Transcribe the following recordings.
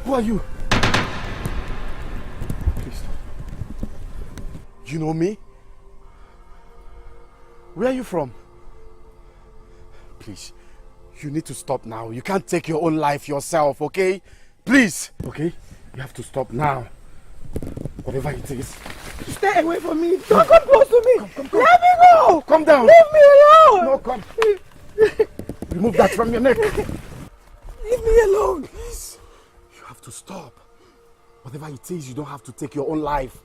Who are you? Please stop. You know me? Where are you from? Please, you need to stop now. You can't take your own life yourself, okay? Please, okay? You have to stop now. Whatever it is. Stay away from me. Don't come close to me. Come. Let me go. Calm down. Leave me alone. No, come. Remove that from your neck. Leave me alone. Please, you have to stop. Whatever it is, you don't have to take your own life.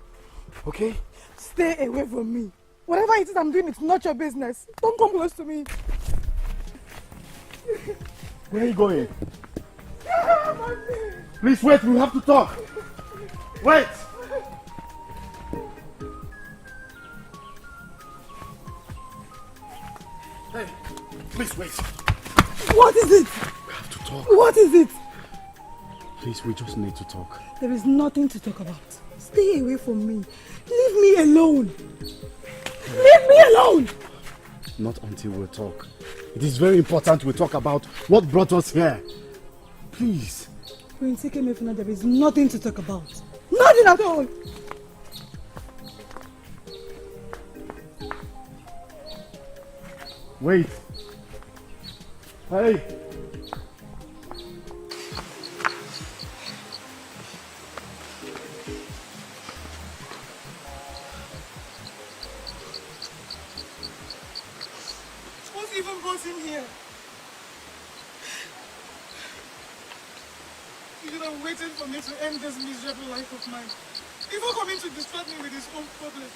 Okay? Stay away from me. Whatever it is I'm doing, it's not your business. Don't come close to me. Where are you going? Please wait, we have to talk. Wait! Hey, please wait. What is it? We have to talk. What is it? Please, we just need to talk. There is nothing to talk about. Stay away from me. Leave me alone. Leave me alone. Not until we talk. It is very important we talk about what brought us here. Please. Prince Ikemefuna, there is nothing to talk about. Nothing at all. Wait. Hey. What even brought him here? He should have waited for me to end this miserable life of mine before coming to distract me with his own problem.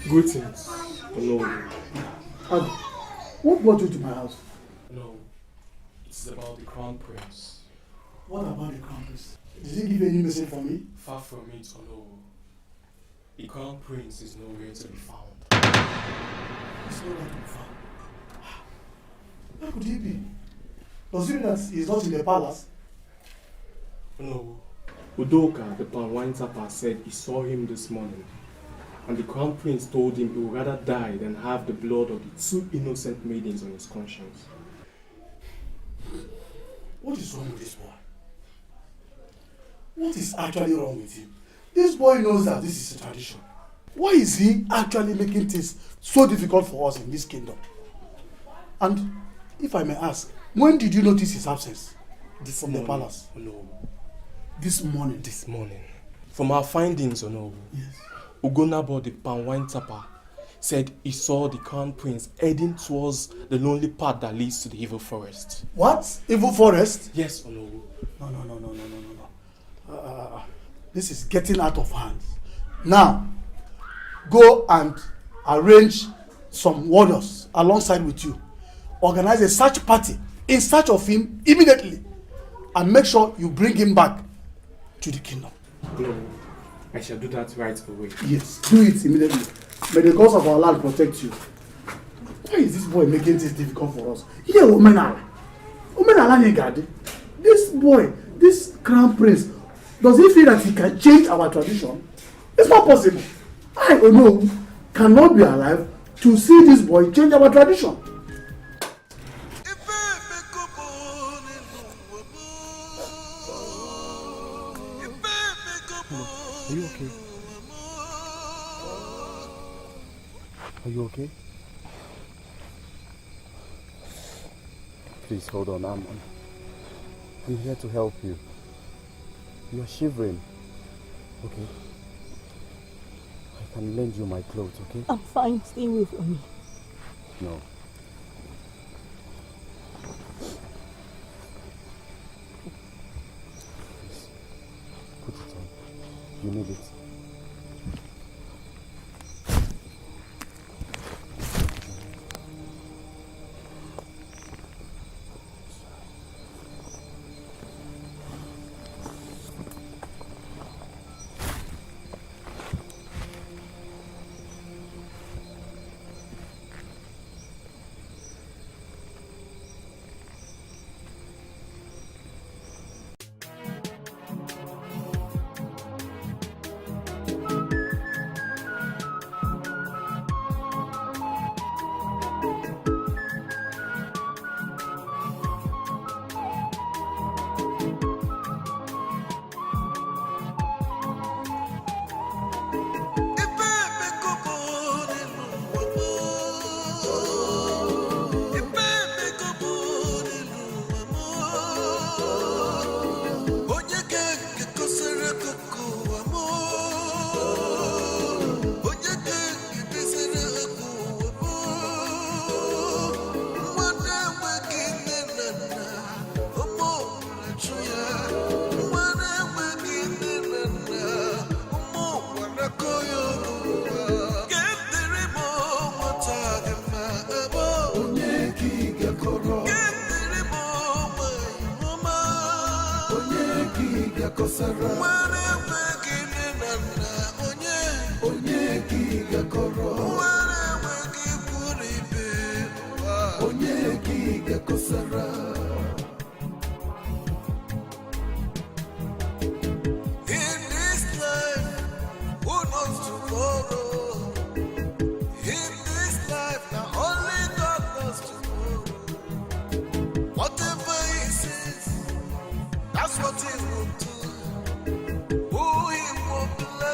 Greetings. Hello. And what brought you to my house? No, it's about the crown prince. What about the crown prince? Did he give any message for me? Far from it, no. The crown prince is nowhere to be found. It's nowhere to be found. Where could he be? Does it mean that he's not in the palace? No. Udoka, the palm wine tapper, said he saw him this morning. And the crown prince told him he would rather die than have the blood of the two innocent maidens on his conscience. What is wrong with this boy? What is actually wrong with him? This boy knows that this is a tradition. Why is he actually making things so difficult for us in this kingdom? And if I may ask, when did you notice his absence from the palace? No. This morning. This morning. From our findings, no. Yes. Ugonabo, the palm wine tapper, said he saw the crown prince heading towards the lonely path that leads to the evil forest. What? Evil forest? Yes or no? No. This is getting out of hand. Now, go and arrange some warriors alongside with you. Organize a search party in search of him immediately. And make sure you bring him back to the kingdom. No. I shall do that right away. Yes, do it immediately. May the gods of our land protect you. Why is this boy making this difficult for us? Yeah, Omenala. Omenala Nyegadi. This boy, this crown prince, does he feel that he can change our tradition? It's not possible. I alone cannot be alive to see this boy change our tradition. Are you okay? Are you okay? Please hold on. I'm here to help you. You are shivering. Okay? I can lend you my clothes, okay? I'm fine. Stay away from me. No. Please. Put it on. You need it.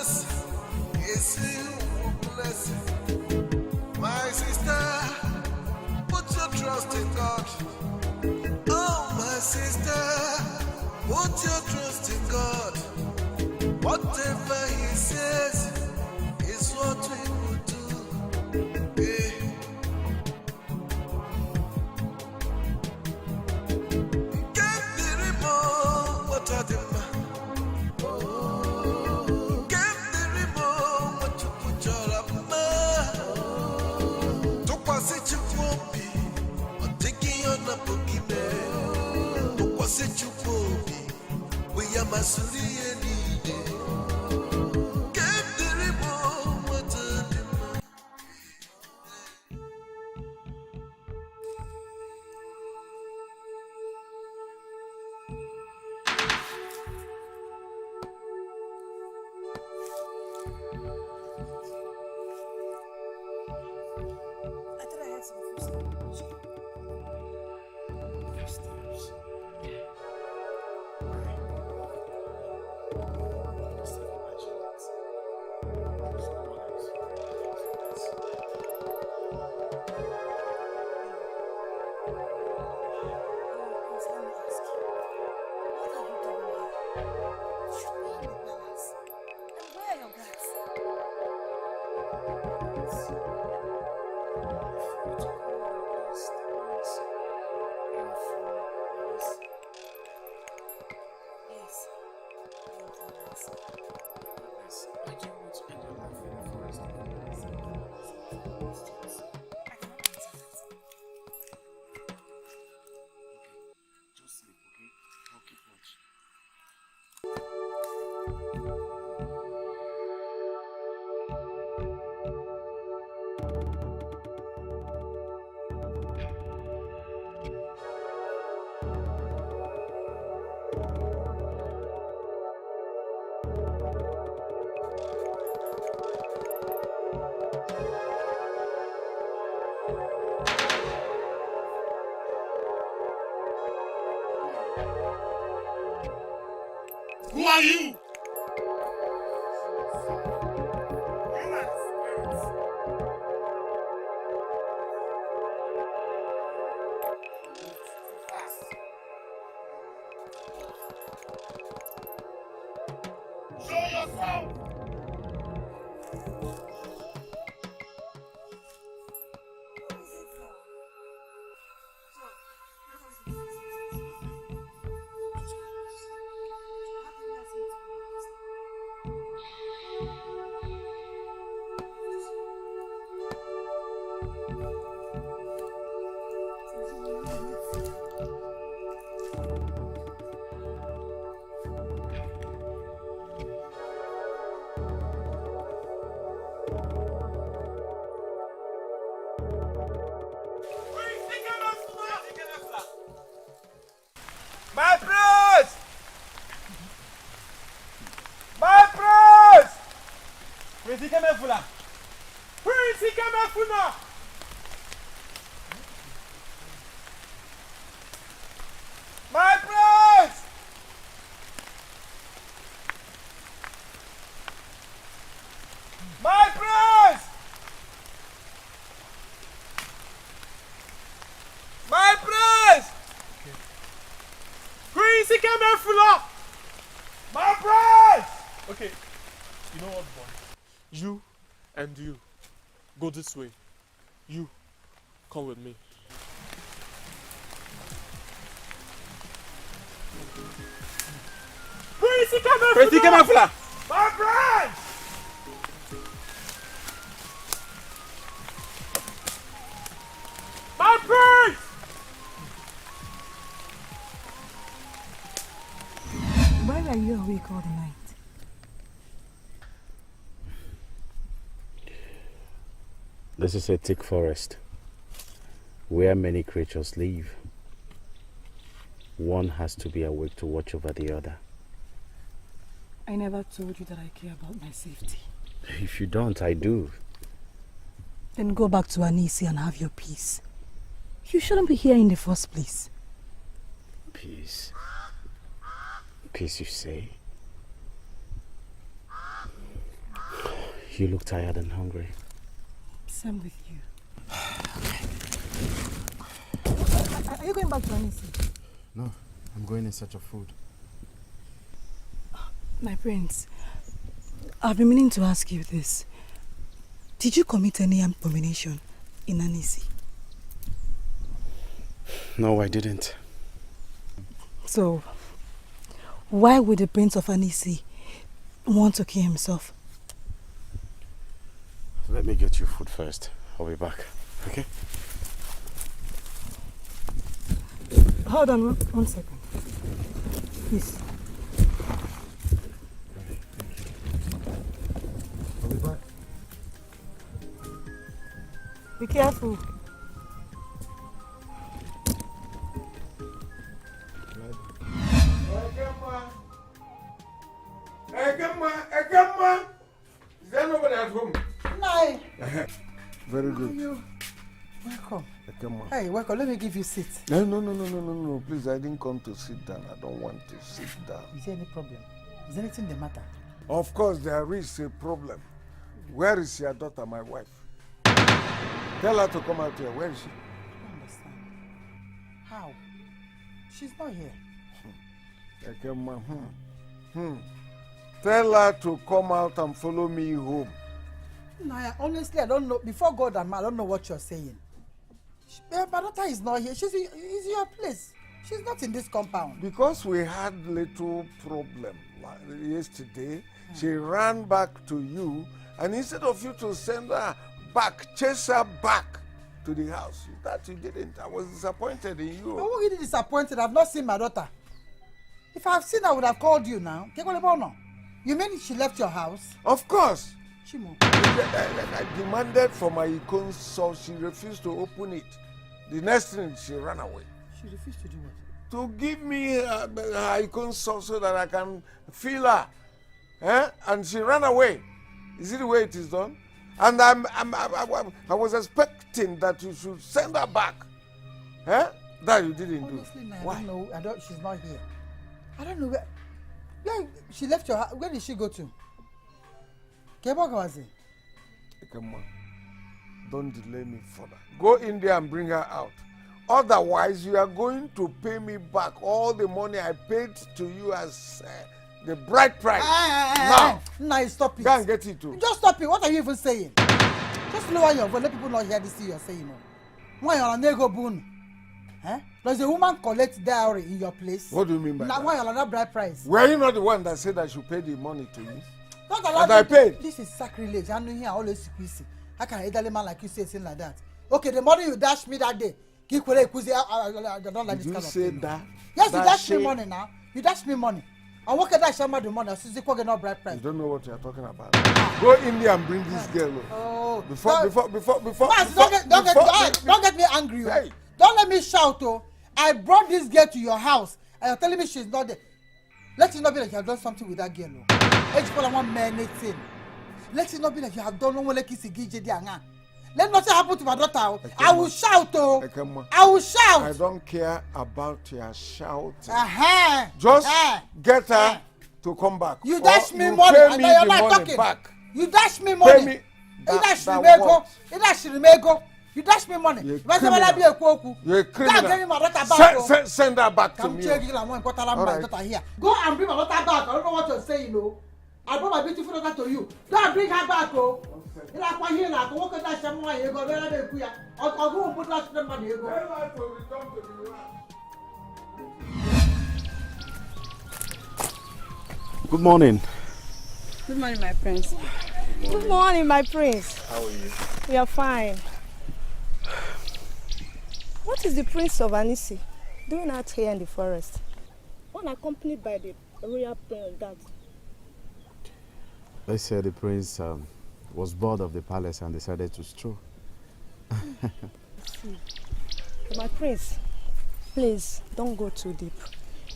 bless you. Yes, He will bless you. My sister, put your trust in God. Oh, my sister, put your trust in God. Whatever He says is what we will do. Yeah. Get the remote, what are the man? Get the remote, what you put your up, man. To pass it, you won't be. I'm taking on a boogie, to pass it, you won't be. We are Masuri and get the remote, what are the man? I thought I had some food. Please, let me ask you. What are you doing here? You should be in the palace. And where are your guards? Yes. I do want to end your life in the forest. I cannot answer that. Just sleep, okay? I'll keep watch. Who are you? Show yourself! My prince! My prince! Prince Ikemefula! Prince Ikemefuna! My prince! My prince! My prince! Prince Ikemefula! My prince! Okay, you know what, boy? You and you go this way. You come with me. Prince Ikemefula! Prince Ikemefula! My prince! My prince! Why were you awake all the night? This is a thick forest where many creatures live. One has to be awake to watch over the other. I never told you that I care about my safety. If you don't, I do. Then go back to Anisi and have your peace. You shouldn't be here in the first place. Peace. Peace, you say? You look tired and hungry. Same with you. Are you going back to Anisi? No, I'm going in search of food. My prince, I've been meaning to ask you this. Did you commit any abomination in Anisi? No, I didn't. So, why would the prince of Anisi want to kill himself? Let me get you food first. I'll be back. Okay? Hold on one second. Please. I'll be back. Be careful. Ekema! Is there nobody at home? No. Very good. You? Welcome. Ekema. Hey, welcome. Let me give you a seat. No. Please, I didn't come to sit down. I don't want to sit down. Is there any problem? Is there anything the matter? Of course, there is a problem. Where is your daughter, my wife? Tell her to come out here. Where is she? I don't understand. How? She's not here. Ekema, Tell her to come out and follow me home. Naya, honestly, I don't know. Before God and man, I don't know what you're saying. My daughter is not here. She's in your place. She's not in this compound. Because we had little problem yesterday, she ran back to you, and instead of you to send her back, chase her back to the house, that you didn't. I was disappointed in you. I won't get disappointed. I've not seen my daughter. If I've seen her, I would have called you now. You mean she left your house? Of course. Chimo. I demanded for my icon, so she refused to open it. The next thing, she ran away. She refused to do what? To give me her icon so that I can feel her. And she ran away. Is it the way it is done? And I was expecting that you should send her back. That you didn't Honestly, do. I don't know. She's not here. I don't know where. Yeah, she left your house. Where did she go to? Kebakawazi. Come on. Don't delay me further. Go in there and bring her out. Otherwise, you are going to pay me back all the money I paid to you as the bride price. Now, stop it. Go and get it too. Just stop it. What are you even saying? Just lower your voice. Let people not hear this thing you're saying. Why you're on nego boon? Does a woman collect dowry in your place? What do you mean by that? Why you're on that bride price? Were you not the one that said I should pay the money to you? And I paid. This is sacrilege. I know here always squeezy. How can an elderly man like you say something like that? Okay, the money you dashed me that day. I don't like this kind of thing. Did you say that? Yes, you dashed me money now. You dashed me money. And what can I show the money? Susie Kogan not bride price. You don't know what you are talking about. Go in there and bring this girl. Oh, before. Don't get me angry. Hey. Don't let me shout. I brought this girl to your house and you're telling me she's not there. Let it not be like you have done something with that girl. Let it not be like you have done no like let nothing happen to my daughter. I will shout. I will shout. I don't care about your shouting. Just get her to come back. You dash me money. Pay me the money back. You dash me money. Pay me. You dash me money. You're a criminal. Send her back to me. Right. Go and bring my daughter back. I don't know what you're saying, I brought my beautiful daughter to you. Go and bring her back, Good morning. Good morning, my prince. Good morning, my prince. How are you? We are fine. What is the Prince of Anisi doing out here in the forest? Unaccompanied by the royal guard. They said the prince was bored of the palace and decided to stroll. My prince, please don't go too deep.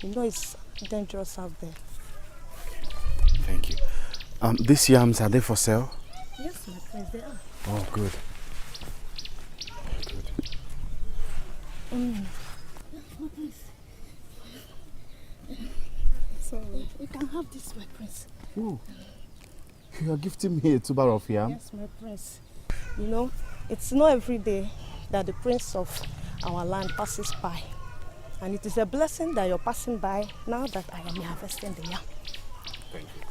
You know it's dangerous out there. Thank you. These yams, are they for sale? Yes, my prince, they are. Oh, good. My prince. So, you can have this, my prince. Ooh. You are gifting me a tuber of yam? Yes, my prince. You know, it's not every day that the prince of our land passes by. And it is a blessing that you're passing by now that I am harvesting the yam. Thank you.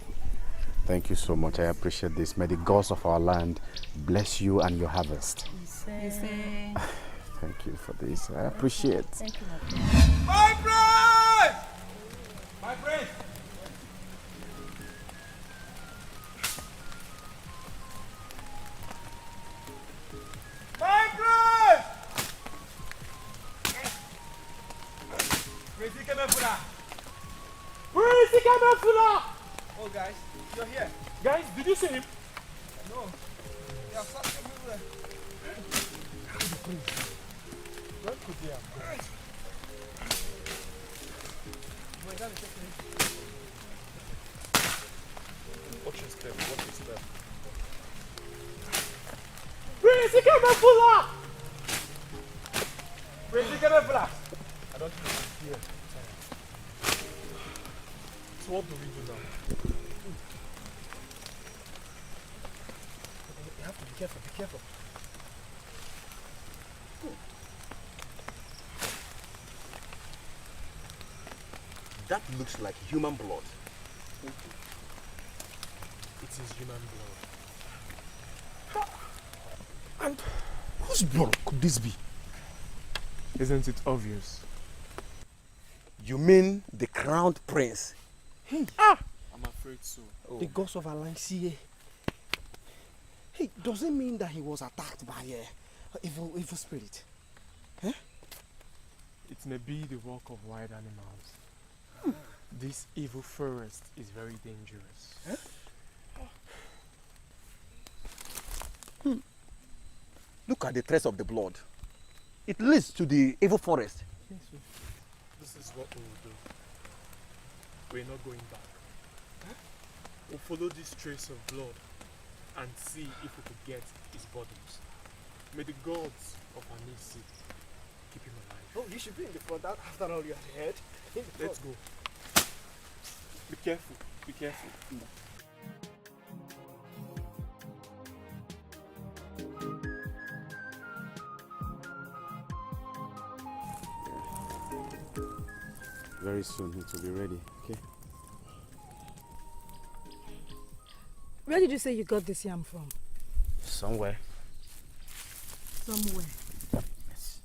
Thank you so much. I appreciate this. May the gods of our land bless you and your harvest. Thank you for this. I appreciate it. Thank you, my prince. My friend! My friend! My friend! Where's the camera? Where is the camera? Oh, guys, you're here. Guys, did you see him? No. They are searching everywhere. Where could they have gone? Wait, that is okay. Watch your step, watch your step. Where is the camera? Where is the camera? I don't think it's here. So what do we do now? You have to be careful, be careful. That looks like human blood. It is human blood. And whose blood could this be? Isn't it obvious? You mean the crowned prince? Hey, I'm afraid so. the ghost of Alliance. Hey, does it mean that he was attacked by evil spirit? Huh? It may be the work of wild animals. This evil forest is very dangerous. Look at the trace of the blood. It leads to the evil forest. This is what we will do. We're not going back. We'll follow this trace of blood and see if we could get his bodies. May the gods of Anisi keep him alive. Oh, you should be in the front. After all, you're the head. Let's go. Be careful. Be careful. Very soon it will be ready, okay? Where did you say you got this yam from? Somewhere. Somewhere. Yes.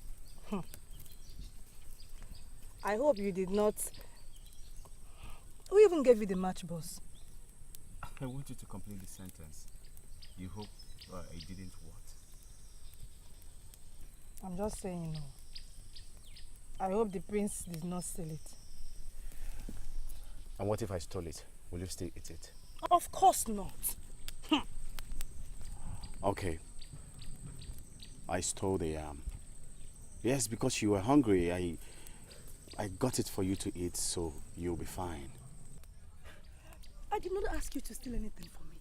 I hope you did not. Who even gave you the match, boss? I want you to complete the sentence. You hope I didn't what? I'm just saying, you know. I hope the prince did not steal it. And what if I stole it? Will you still eat it? Of course not. Okay. I stole the yam. Yes, because you were hungry. I got it for you to eat, so you'll be fine. I did not ask you to steal anything from me.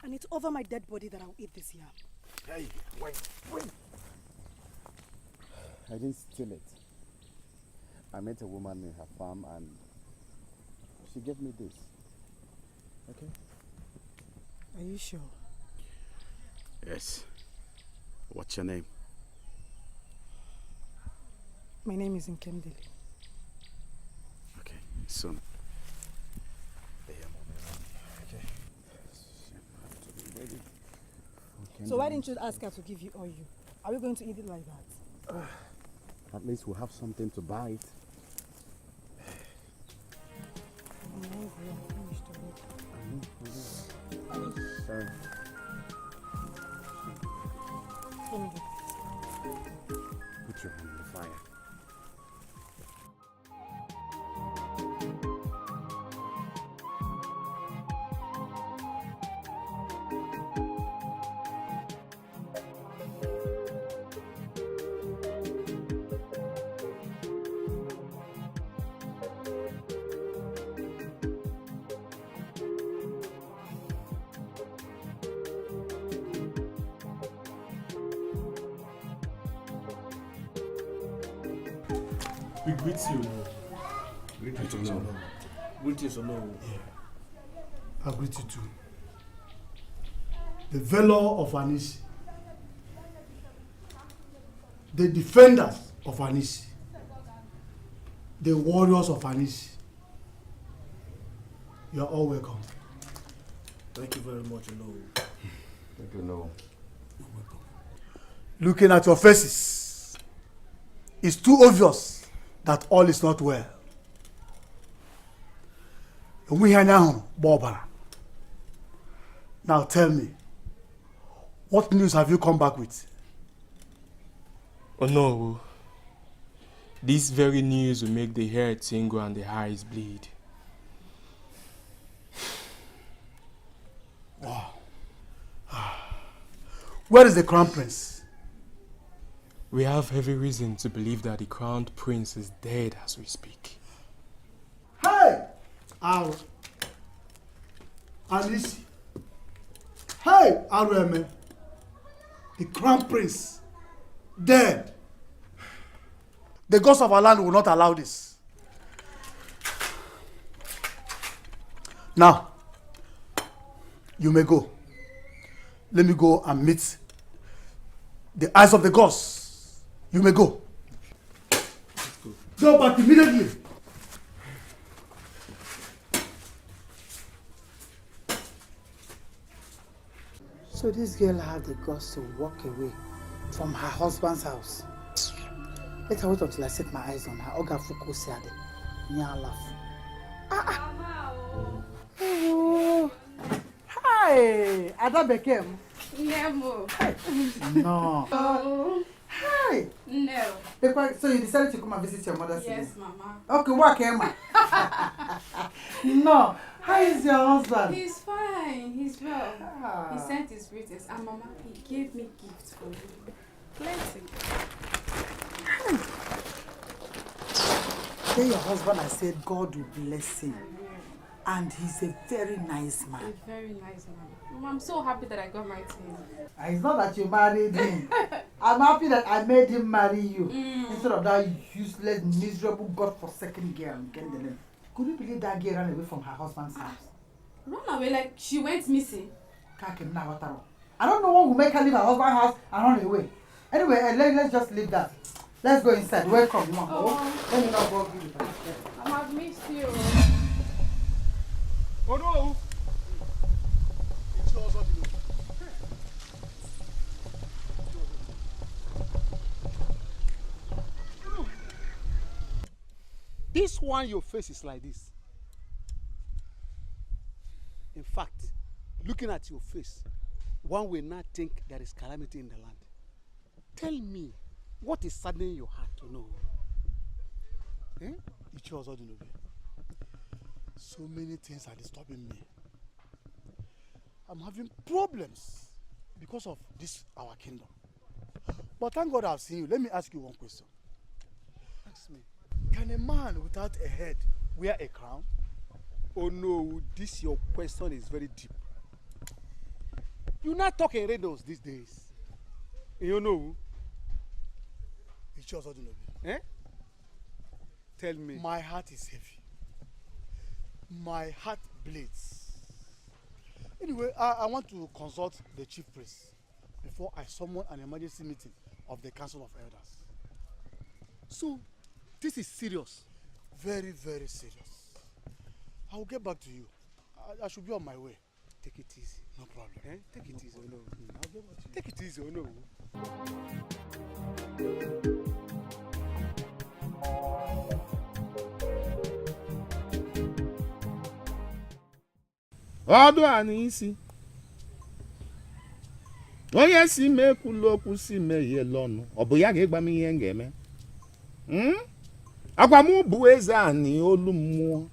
And it's over my dead body that I'll eat this yam. Hey, wait. I didn't steal it. I met a woman in her farm and she gave me this. Okay? Are you sure? Yes. What's your name? My name is Nkemdili. Okay, soon. So why didn't you ask her to give you oil? Are we going to eat it like that? At least we'll have something to bite. I'm hungry. I'm finished already. Sorry. Let me get Put your hand in the fire. We greet you. Greetings or no? Greetings or no? Yeah. I greet you too. The valor of Anisi, the defenders of Anisi, the warriors of Anisi. You are all welcome. Thank you very much, Thank you, no. Looking at your faces, it's too obvious that all is not well. Now tell me, what news have you come back with? Oh no. This very news will make the hair tingle and the eyes bleed. Wow. Where is the crown prince? We have every reason to believe that the crowned prince is dead as we speak. Hey! Aru. Anisi. Hey! Aru. The crown prince. Dead. The gods of our land will not allow this. Now, you may go. Let me go and meet the eyes of the gods. You may go. Go back immediately. So this girl had the guts to walk away from her husband's house. Let her wait until I set my eyes on her. Oga Fuku said, "Nya laugh." Oh. Hi, Ada became. Nemo. No. Oh. Hi. No. So you decided to come and visit your mother? Yes, Mama. Okay, work, Emma. No. How is your husband? He's fine. He's well. He sent his greetings, and Mama, he gave me gifts for you. Plenty. Tell your husband I said God will bless him. And he's a very nice man. A very nice man. Mama, I'm so happy that I got married to him. It's not that you married him. I'm happy that I made him marry you. Instead of that useless, miserable, God-forsaken girl. Could you believe that girl ran away from her husband's house? Run away like she went missing? I don't know what will make her leave her husband's house and run away. Anyway, let's just leave that. Let's go inside. Welcome, Mom. Oh. Let me not bug you. I've missed you. Oh no! This one, your face is like this. In fact, looking at your face, one will not think there is calamity in the land. Tell me, what is saddening your heart to know? Eh? So many things are disturbing me. I'm having problems because of this, our kingdom. But thank God I've seen you. Let me ask you one question. Ask me. Can a man without a head wear a crown? Oh no, this your question is very deep. You're not talking riddles these days. You know? Eh? Tell me. My heart is heavy. My heart bleeds. Anyway, I want to consult the chief priest before I summon an emergency meeting of the council of elders. So, this is serious. Very, very serious. I will get back to you. I should be on my way. Take it easy. No problem. Eh? Take it easy. No. I'll get back to you. Take it easy. No. Ọdụ a n'isi onye si mee kwulu okwu si mee ihe lọnụ ọ bụ ya ga-egba m ihe m ga-eme agwa m bụ eze ani olu mmụọ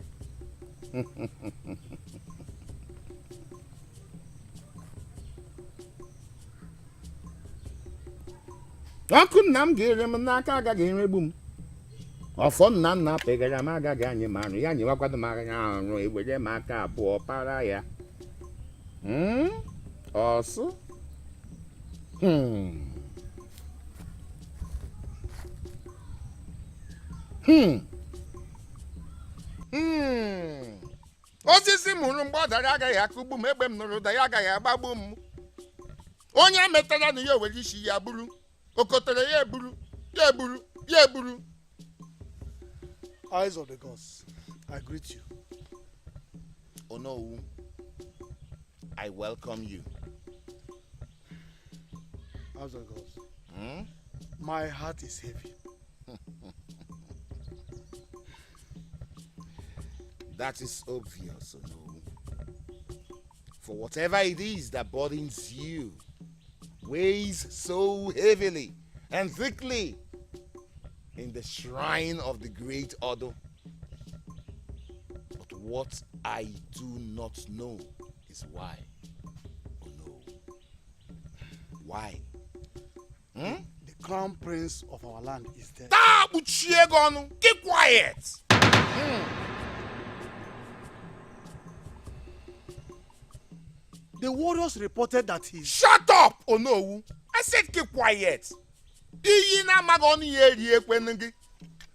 ọkụ nna m ga-ere m n'aka agaghị eregbu m ọfọ nna pegara m agaghị anyị ma arụ ya nyewakwado m anya arụ ewere m aka abụọ para ya ọsụ Osisi mụrụ mgbe ọ dara agaghị akụgbu m, egbe m nụrụ ụda ya agaghị agbagbu m. Onye metara na ya were isi ya buru, okotere ya eburu, ya eburu, ya eburu. Eyes of the gods, I greet you. Oh no, I welcome you. Eyes of the gods. Hmm? My heart is heavy. That is obvious, oh no. For whatever it is that burdens you, weighs so heavily and thickly in the shrine of the great Odo. But what I do not know is why. Oh no. Why? Hmm? The crown prince of our land is dead. Keep quiet! The warriors reported that he... Shut up, Onowu! I said keep quiet.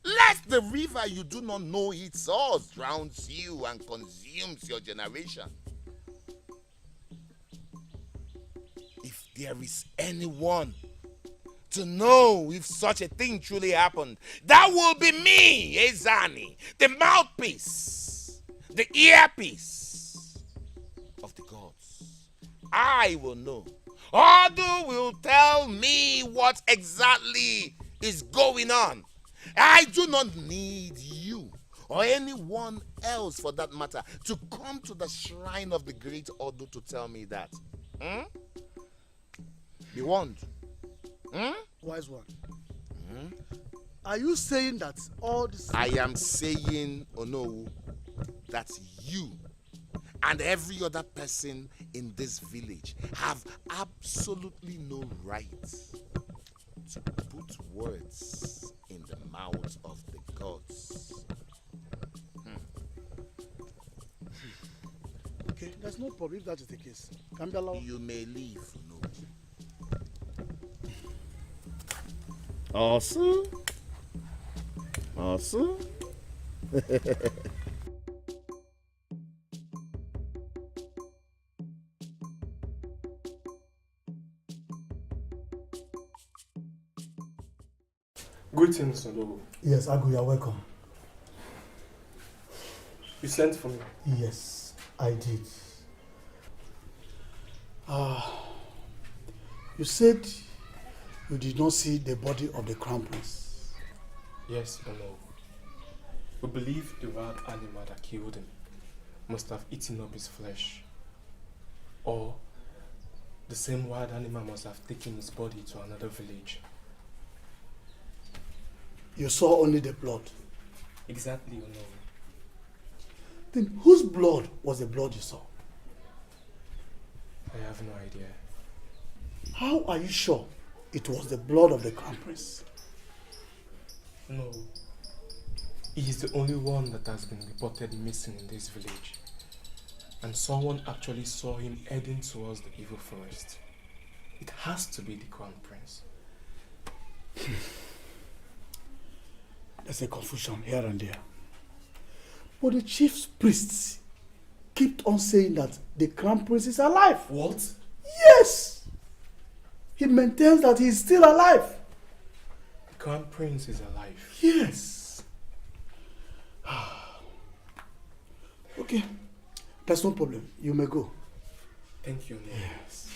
Let the river you do not know its source drowns you and consumes your generation. If there is anyone to know if such a thing truly happened, that will be me, Ezani, the mouthpiece, the earpiece of the gods. I will know. Odu will tell me what exactly is going on. I do not need you or anyone else for that matter to come to the shrine of the great Odu to tell me that. Hmm? Be warned. Hmm? Wise one. Hmm? Are you saying that all this... I am saying, Onowu, that you and every other person in this village have absolutely no right to put words in the mouths of the gods. Okay, there's no problem if that is the case. Can be allowed? You may leave, no. Also? Greetings, Olowo. Yes, Agu, you're welcome. You sent for me? Yes, I did. You said you did not see the body of the crown prince. Yes, Olowo. We believe the wild animal that killed him must have eaten up his flesh. Or the same wild animal must have taken his body to another village. You saw only the blood. Exactly, Olowo. Then whose blood was the blood you saw? I have no idea. How are you sure it was the blood of the crown prince? No. He is the only one that has been reported missing in this village. And someone actually saw him heading towards the evil forest. It has to be the crown prince. There's a confusion here and there. But the chief's priests kept on saying that the crown prince is alive. What? Yes! He maintains that he is still alive. The crown prince is alive? Yes. Okay. That's no problem. You may go. Thank you. Yes.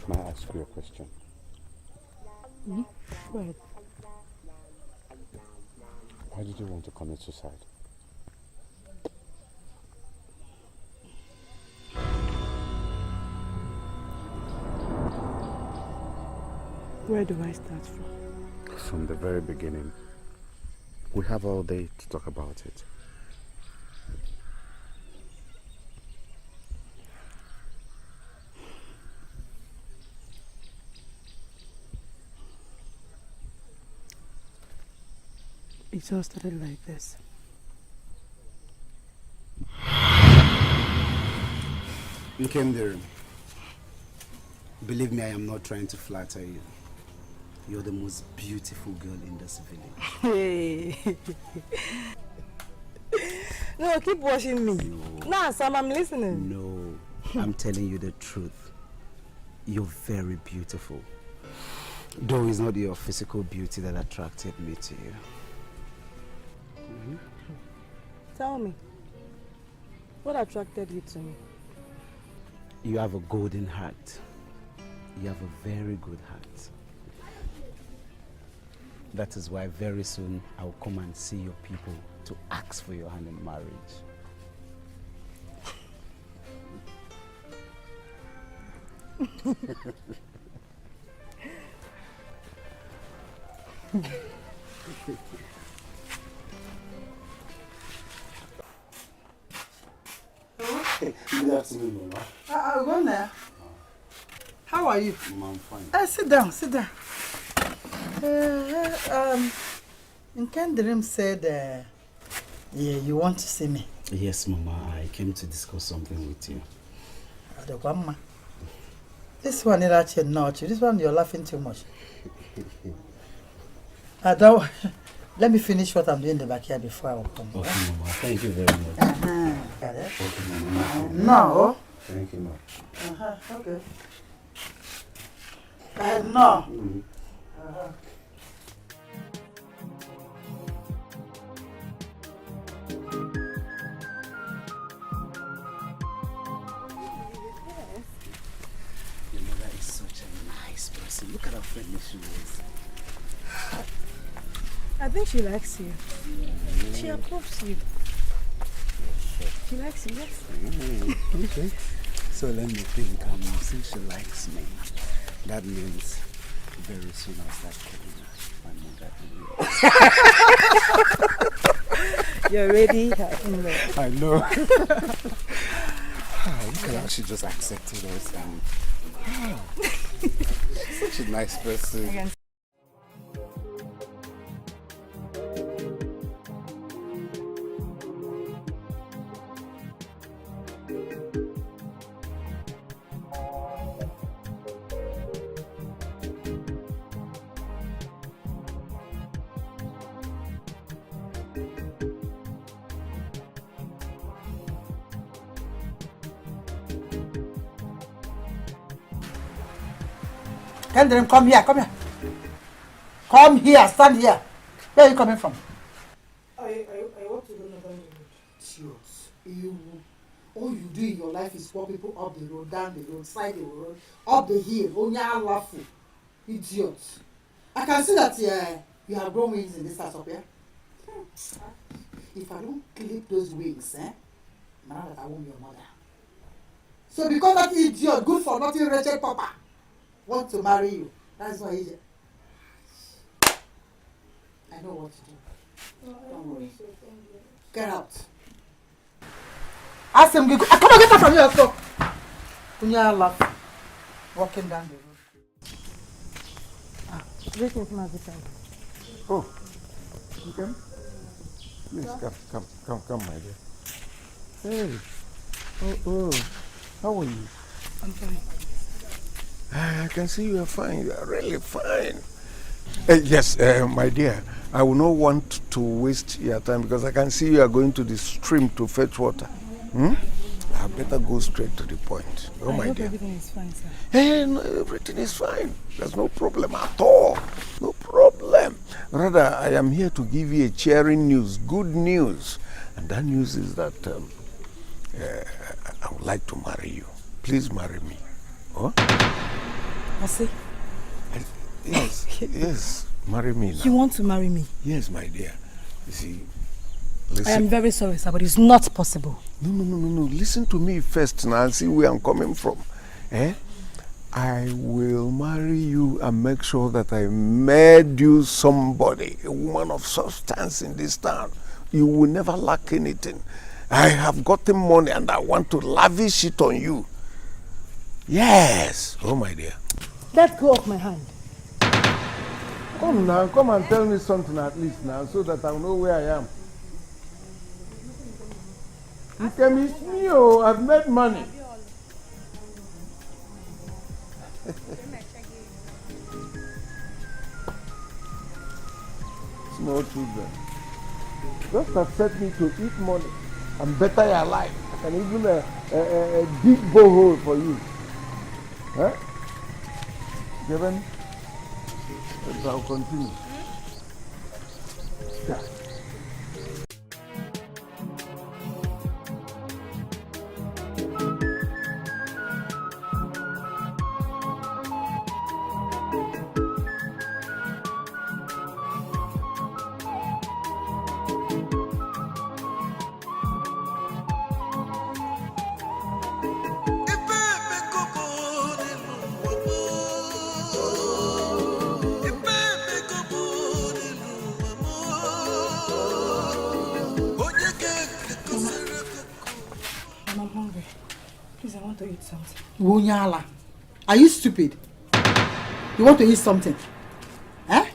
May I ask you a question? Go ahead. Why did you want to commit suicide? Where do I start from? From the very beginning. We have all day to talk about it. It all started like this. You came there. Believe me, I am not trying to flatter you. You're the most beautiful girl in this village. Hey. No, keep watching me. No. Nah, Sam, I'm listening. No, I'm telling you the truth. You're very beautiful. Though it's not your physical beauty that attracted me to you. Tell me, what attracted you to me? You have a golden heart. You have a very good heart. That is why very soon I'll come and see your people to ask for your hand in marriage. Good afternoon, Mama. I'll go there. How are you? Mama, I'm fine. Sit down, sit down. Nkendrim said, yeah, you want to see me? Yes, Mama. I came to discuss something with you. This one is actually not you. This one you're laughing too much. Don't. Let me finish what I'm doing in the backyard before I will come. Okay, Mama. Thank you very much. Got it? Okay, Mama. No. Thank you, Mama. Okay. No. Your mother is such a nice person. Look at how friendly she is. I think she likes you. She approves you. She likes you, yes. Okay. So let me think. Since she likes me, that means very soon I'll start killing my mother. You're ready? I know. Look at how she just accepted us. And, such a nice person. Kendrick, come here, come here. Come here, stand here. Where are you coming from? I want to go down the road. Serious. All you do in your life is walk people up the road, down the road, side the road, up the hill. Onya laughing. Idiot. I can see that you have grown wings in this house up here. If I don't clip those wings, now that I won't be your mother. So because that idiot, good for nothing, wretched papa, want to marry you. That's why he... I know what to do. Don't worry. Get out. Ask him, come on, get out from here, stop. Kunya laugh. Walking down the road. Waiting for my time. Oh, you come? Please, come, my dear. Hey. Oh, how are you? I'm fine. I can see you are fine. You are really fine. Yes, my dear. I will not want to waste your time because I can see you are going to the stream to fetch water. I better go straight to the point. Oh, my dear. Everything is fine, sir. Hey, no, everything is fine. There's no problem at all. No problem. Rather, I am here to give you a cheering news, good news. And that news is that I would like to marry you. Please marry me. Oh? I see. Yes, yes. Marry me now. You want to marry me? Yes, my dear. You see, listen. I am very sorry, sir, but it's not possible. No. Listen to me first now and see where I'm coming from. I will marry you and make sure that I made you somebody, a woman of substance in this town. You will never lack anything. I have gotten money and I want to lavish it on you. Yes. Oh, my dear. Let go of my hand. Come now, come and tell me something at least now, so that I'll know where I am. You can miss me, oh, I've made money. Small children. Just accept me to eat money and better your life. I can even dig borehole for you. Huh? Kevin, I'll continue. Yeah. Wunyala, are you stupid? You want to eat something? Eh?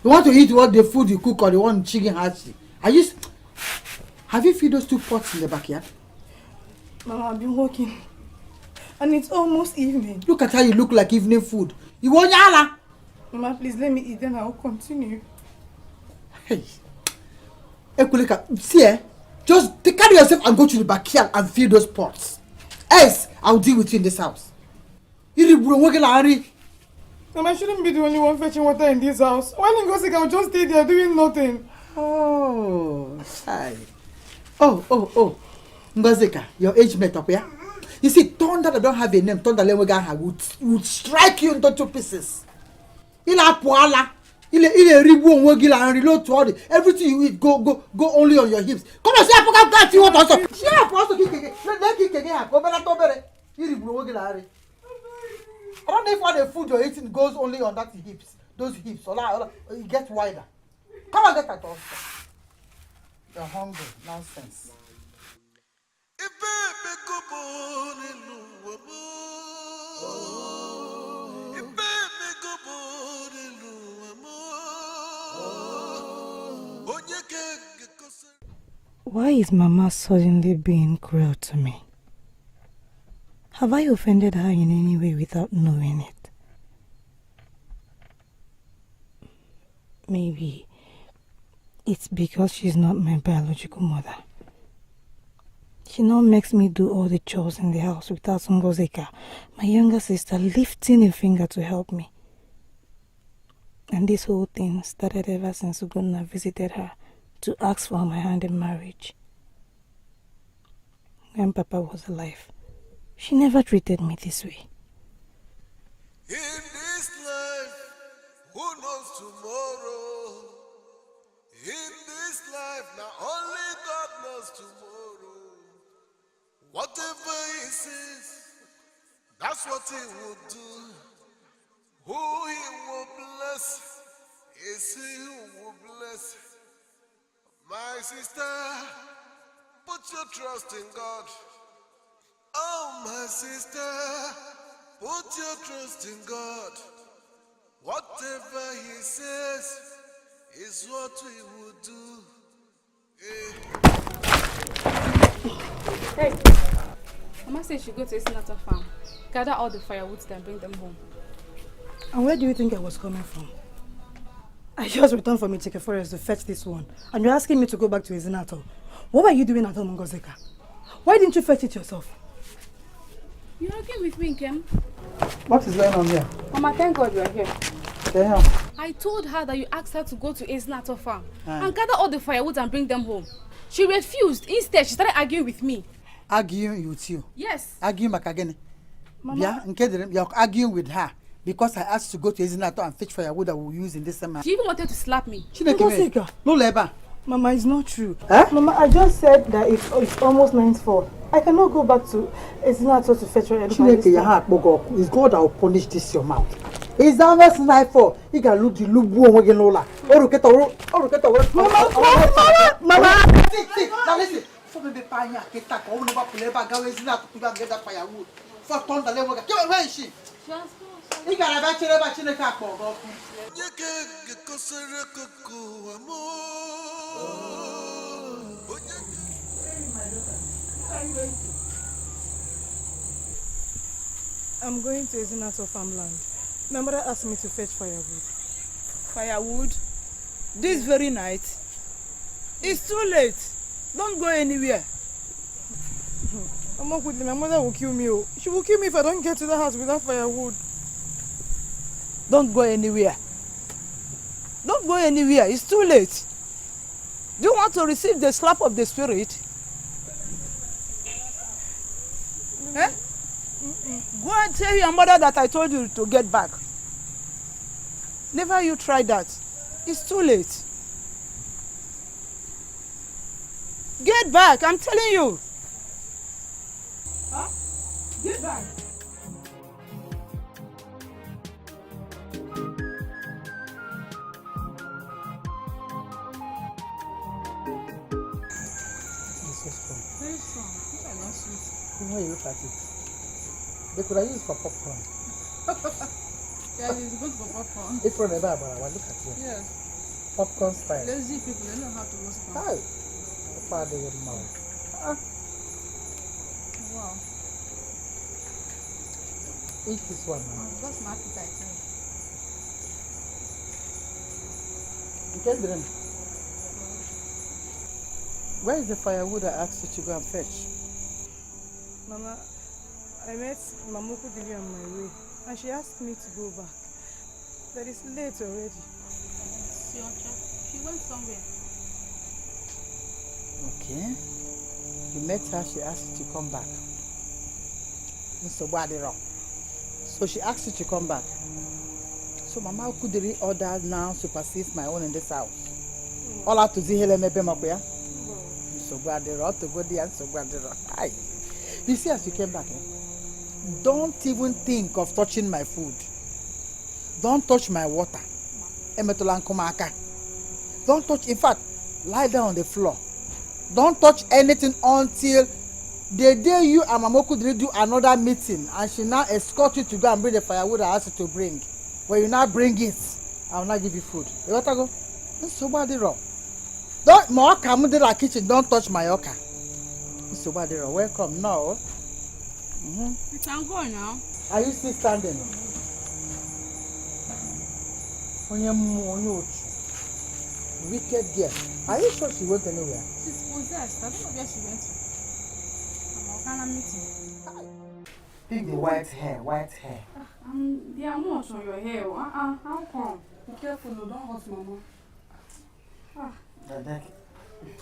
You want to eat what the food you cook or the one chicken hatchy? Are you? Have you filled those 2 pots in the backyard? Mama, I've been working, and it's almost evening. Look at how you look like evening food. You wunyala. Mama, please let me eat, then I will continue. Hey, Ekulika, see, just carry yourself and go to the backyard and fill those pots. Else, I'll deal with you in this house. Mama, I shouldn't be the only one fetching water in this house. While Ngozi can just stay there doing nothing. Oh, hi. Oh. Ngozika, your age mate up here. You see, Thunder that don't have a name, Thunder Lemoga would strike you into 2 pieces. Ila poala. Ile ribu wogila and reload to all the everything you eat go only on your hips. Come on, say I got you what also. Share also kick again. Let kick again. Go better to better. Ribu wogila. I don't know if all the food you're eating goes only on that hips. Those hips. It gets wider. Come on, get that also. You're hungry. Nonsense. Why is Mama suddenly being cruel to me? Have I offended her in any way without knowing it? Maybe it's because she's not my biological mother. She now makes me do all the chores in the house without Ngozika, my younger sister, lifting a finger to help me. And this whole thing started ever since Ugonna visited her to ask for my hand in marriage. When Papa was alive, she never treated me this way. In this life, who knows tomorrow? In this life, now only God knows tomorrow. Whatever He says, that's what He will do. Who He will bless is He who will bless. My sister, put your trust in God. Oh, my sister, put your trust in God. Whatever He says is what we will do. Hey, Mama said she go to a senator farm, gather all the firewood and bring them home. And where do you think I was coming from? I just returned from Icheke Forest to fetch this one, and you're asking me to go back to Izinato. What were you doing at home, Ngozika? Why didn't you fetch it yourself? You're okay with me, Nkem? What is going on here? Mama, thank God you're here. Damn. I told her that you asked her to go to Izinato farm and gather all the firewood and bring them home. She refused. Instead, she started arguing with me. Arguing with you? Yes. Arguing Makagene? Mama. Yeah, you're arguing with her because I asked to go to Izinato and fetch firewood that we'll use in this summer. She even wanted to slap me. No labor. Mama, it's not true. Huh? Mama, I just said that it's almost 9:04. I cannot go back to Izinato to fetch her. It's God that will punish this your mouth. It's almost 9:04. You can look the lubu again, Lola. Mama. See, now listen. For me, Panya, Kita, go over to Leba, go Izinato to get that firewood. For Tonda Lemoga. Where is she? She has gone. Ị gara bịa chere ebe Chineke akpọ gị ọkụ. I'm going to Ezinato farmland. My mother asked me to fetch firewood. Firewood? This very night? It's too late. Don't go anywhere. I'm not with my mother will kill me. She will kill me if I don't get to the house without firewood. Don't go anywhere. Don't go anywhere. It's too late. Do you want to receive the slap of the spirit? Eh? Go and tell your mother that I told you to get back. Never you try that. It's too late. Get back, I'm telling you. Huh? Get back. Very strong. These are not sweet. When you look at it, they could have used for popcorn. Yeah, it's good for popcorn. It's from the Bible. Look at it. Yes. Popcorn style. Lazy people, they know how to roast corn. Hi. Father, your mouth. Wow. Eat this one now. That's my appetite. You can drink. Where is the firewood I asked you to go and fetch? Mama, I met Mamoku Dili on my way and she asked me to go back. But it's late already. Siocha, she went somewhere. Okay. You met her, she asked you to come back. Mr. Wadiro. So she asked you to come back. So Mama Kudiri ordered now supersedes my own in this house. All out to Zihele Mebe Makuya. So Wadiro to go there and so Wadiro. Hi. You see as you came back, don't even think of touching my food. Don't touch my water. Don't touch, in fact, lie down on the floor. Don't touch anything until the day you and Mamoku do another meeting and she now escort you to go and bring the firewood I asked you to bring. When you now bring it, I will not give you food. You want to go? It's somebody wrong. Don't, my oka, I'm in the kitchen, don't touch my oka. It's somebody wrong. Welcome now. You can go now. Are you still standing? Wicked girl. Are you sure she went anywhere? She's possessed. I don't know where she went to. I'm going to meeting. Pick the white hair, white hair. There are much on your hair. How come? Be careful, no, don't hurt Mama.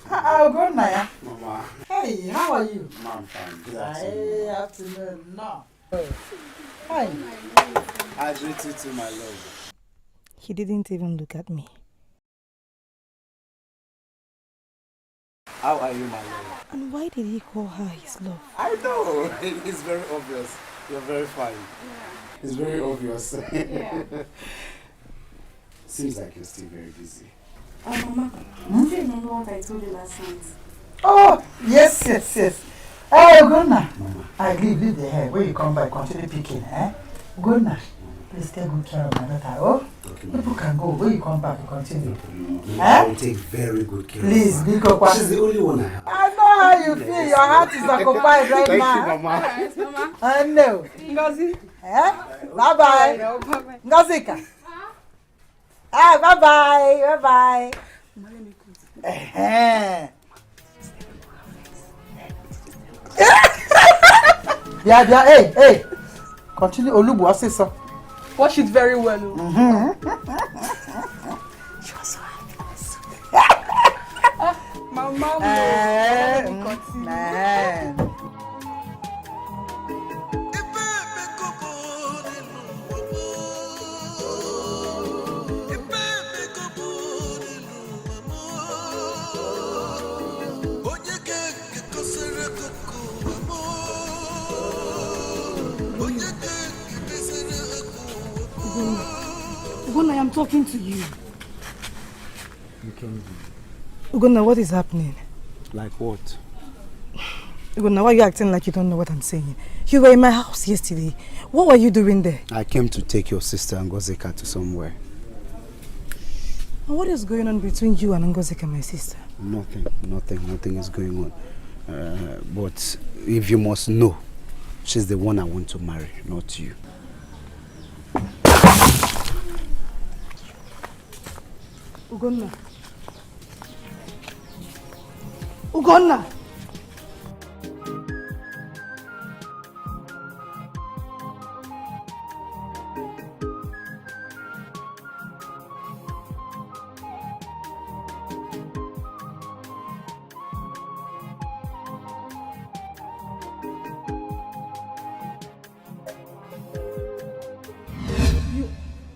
I'll go now. Mama. Hey, how are you? I'm fine. Good Hey, afternoon. No. Hi. I greet you to my love. He didn't even look at me. How are you, my love? And why did he call her his love? I know. It's very obvious. You're very fine. Yeah. It's very obvious. Yeah. Seems like you're still very busy. Mama, do you remember what I told you last night? Oh, yes. Hey, Guna. I leave the hair. When you come back, continue picking, eh? Guna, please take good care of my daughter. Oh, okay, people can go. When you come back, you continue. I will take very good care please, of her. because she's the only one I have. I know how you feel. Your heart is occupied right Thank now. you, Mama. Yes, Mama. I know. Ngozi. Eh? Bye-bye. Ngozika. Ah, bye-bye. Yeah, hey. Continue. Olubu, say so. Wash it very well. She was so happy. Mama, Ugonna, I am talking to you. You can Ugonna, what is happening? Like what? Now why are you acting like you don't know what I'm saying? You were in my house yesterday. What were you doing there? I came to take your sister Ngozika to somewhere. What is going on between you and Ngozika, my sister? Nothing is going on. But if you must know, she's the one I want to marry, not you. Ugonna. Ugonna!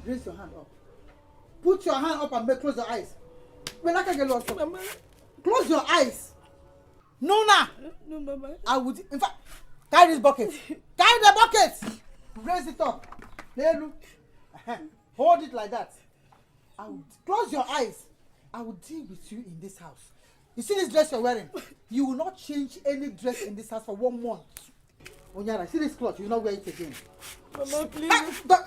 Raise your hand up. Put your hand up and close your eyes. Close your eyes. No, Mama. I would, in fact, carry this bucket. Carry the bucket. Raise it up. There, look. Hold it like that. I would close your eyes. I will deal with you in this house. You see this dress you're wearing? You will not change any dress in this house for 1 month. Onyara, see this cloth? You will not wear it again. Mama, please.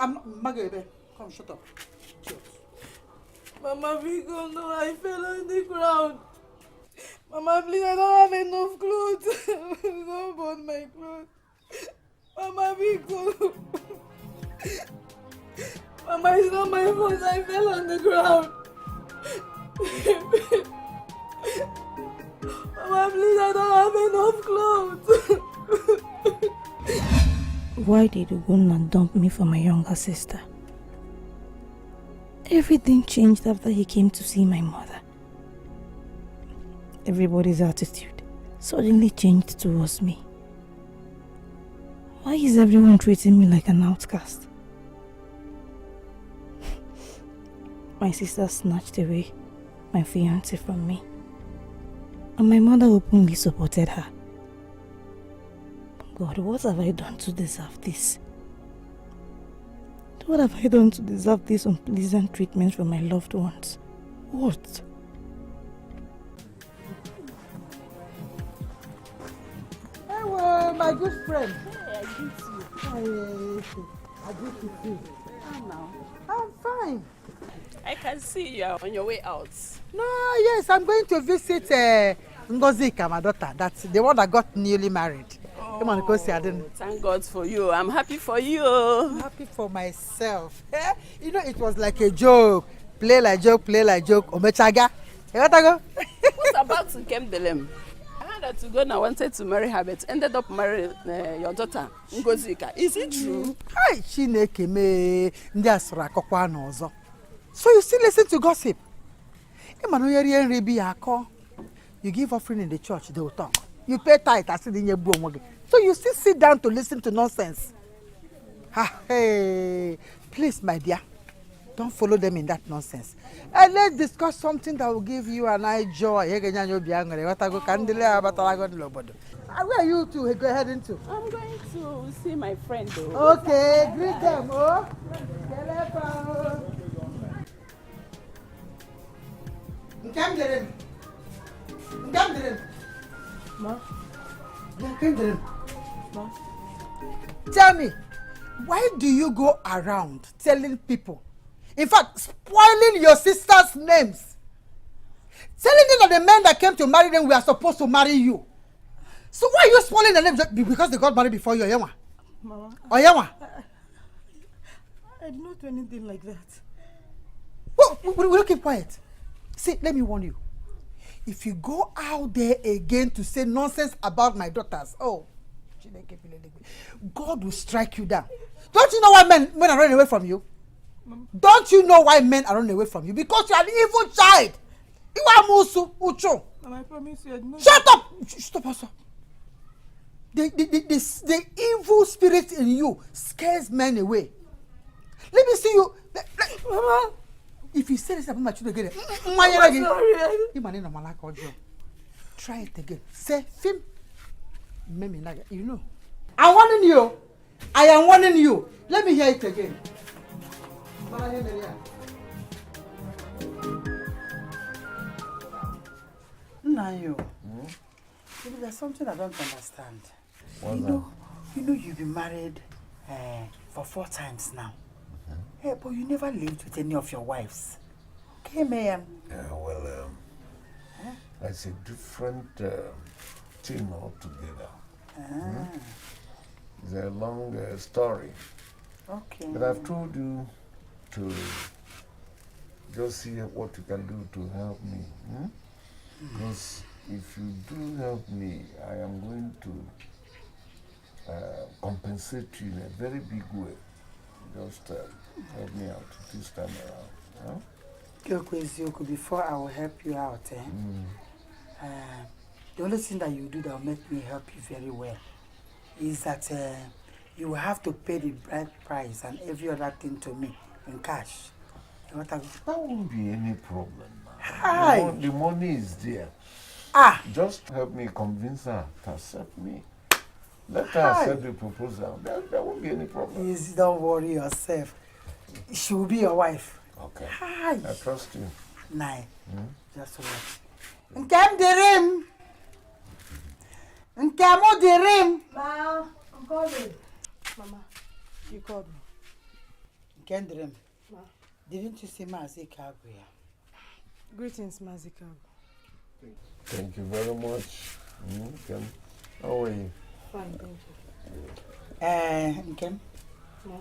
I'm Margaret. Come, shut up. Shut. Mama, Vigo, no, I fell on the ground. Mama, please, I don't have enough clothes. Don't burn my clothes. Mama, Vigo. Mama, it's not my fault. I fell on the ground. Mama, please, I don't have enough clothes. Why did Ugonna dump me for my younger sister? Everything changed after he came to see my mother. Everybody's attitude suddenly changed towards me. Why is everyone treating me like an outcast? My sister snatched away my fiancé from me, and my mother openly supported her. God, what have I done to deserve this? What have I done to deserve this unpleasant treatment from my loved ones? What? Hello, my good friend. Hey, I greet you. Hey, I greet you too. How now? I'm fine. I can see you are on your way out. No, yes, I'm going to visit Ngozika, my daughter. That's the one that got newly married. Come on, go see her. Thank God for you. I'm happy for you. I'm happy for myself. You know, it was like a joke. Play like joke, Omechaga. You got to go? What about Kemdelem? I heard that Ugonna wanted to marry her, but ended up marrying your daughter, Ngozika. Is it true? Hi, Chineke me. Ndi asura kokwa n'ọzọ. So you still listen to gossip? You give offering in the church, they will talk. You pay tithe, so you still sit down to listen to nonsense. Hey, please, my dear, don't follow them in that nonsense. And let's discuss something that will give you and I joy. Where are you two heading to? I'm going to see my friend though. Okay, greet them. Oh. Ma? Ma? Tell me, why do you go around telling people, in fact, spoiling your sister's names, telling them that the men that came to marry them were supposed to marry you? So why are you spoiling the names? Because they got married before you, Oyama? Mama, Oyama? I did not do anything like that. Well, we'll keep quiet. See, let me warn you. If you go out there again to say nonsense about my daughters, oh, God will strike you down. Don't you know why men are running away from you? Mama. Don't you know why men are running away from you? Because you are an evil child. Mama, I promise you. Shut up! Stop, stop. The evil spirit in you scares men away. Let me see you. Mama. If you say this about my children again, try it again. Say, film. You know. I'm warning you. I am warning you. Let me hear it again. There's something I don't understand. What's You know you've been married for 4 times now. Hey, but you never lived with any of your wives. Okay, ma'am. That's a different thing altogether. It's a long story. Okay. But I've told you to just see what you can do to help me. Because if you do help me, I am going to compensate you in a very big way. Just help me out this time around. Before I will help you out, the only thing that you do that will make me help you very well is that you will have to pay the bride price and every other thing to me in cash. That won't be any problem. Hi. The money is there. Just help me convince her to accept me. Let her accept the proposal. There won't be any problem. Easy, don't worry yourself. She will be your wife. Okay. Hi. I trust you. Nine. Just wait. Nkem dirim. Nkemo dirim. Ma, I'm calling. Mama, you called me. Nkem dirim. Ma. Didn't you see Mazika here? Greetings, Mazika. Thank you very much. How are you? Fine, thank you. Nkem. Ma.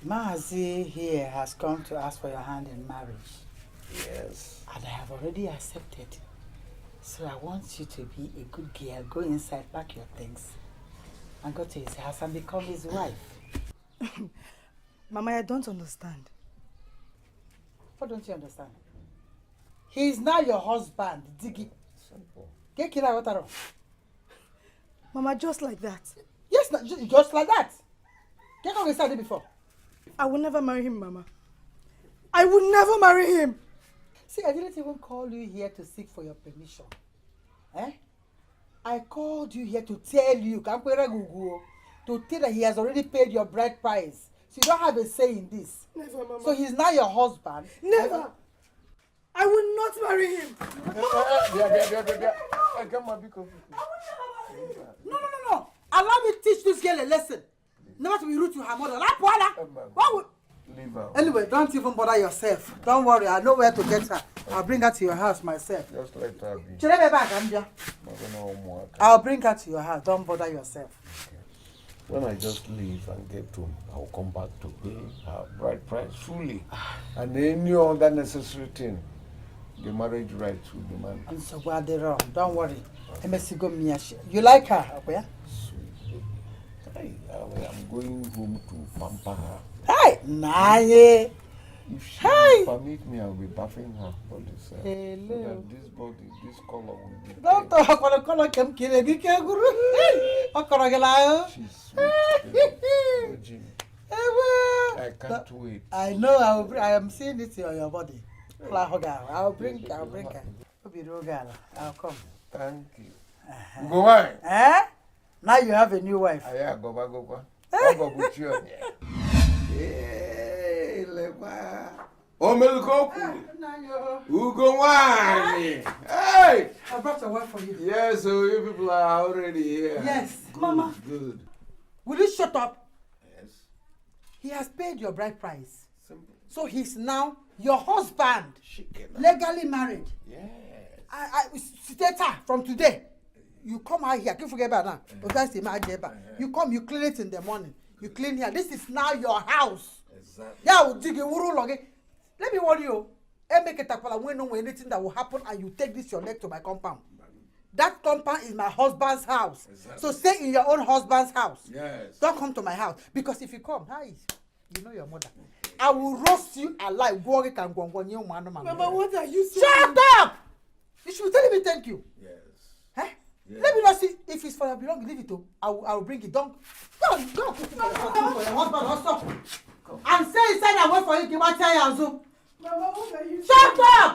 Mazi here has come to ask for your hand in marriage. Yes. And I have already accepted. So I want you to be a good girl. Go inside, pack your things, and go to his house and become his wife. Mama, I don't understand. What don't you understand? He is now your husband, Diggy. Simple. Get killer water. Mama, just like that. Yes, just like that. Get on inside before. I will never marry him, Mama. I will never marry him. See, I didn't even call you here to seek for your permission. I called you here to tell you, to tell that he has already paid your bride price. So you don't have a say in this. Never, Mama. So he's now your husband. Never. I will not marry him. No. Allow me to teach this girl a lesson. Never to be rude to her mother. Leave her. Anyway, don't even bother yourself. Don't worry, I know where to get her. I'll bring her to your house myself. Just let her be. I'll bring her to your house. Don't bother yourself. Okay. When I just leave and get home, I'll come back to pay her bride price fully. And any other necessary thing, the marriage rights will demand. And so where they wrong. Don't worry. You like her, okay? I'm going home to pamper her. Hey, Naye. If she will permit me, I'll be bathing her. But this, hello. This body, this color will be. Don't talk about the color. Come kill it. She's sweet. I can't wait. I know. I am seeing it on your body. I'll bring her. I'll come. Thank you. Go on. Now you have a new wife. Go. Hey, Leva. Omelkoku. Ugo wine. Hey! I brought a wife for you. Yes, so you people are already here. Yes. Good, Mama. Good. Will you shut up? Yes. He has paid your bride price. Simple. So he's now your husband. Legally married. Yes. I state her from today. You come out here. Can't forget about that. You come, you clean it in the morning. You clean here. This is now your house. Exactly. Yeah, let me warn you. Make it when know anything that will happen and you take this your leg to my compound. That compound is my husband's house. Exactly. So stay in your own husband's house. Yes. Don't come to my house. Because if you come, you know your mother. I will roast you alive. Mama, what are you saying? Shut up! You should be telling me thank you. Yes. Yes. Let me not see if it's for your belonging. Leave it to. I will bring it. Don't. Go. Put it for your husband also. And stay inside and wait for you. Mama, what are you saying? Shut up!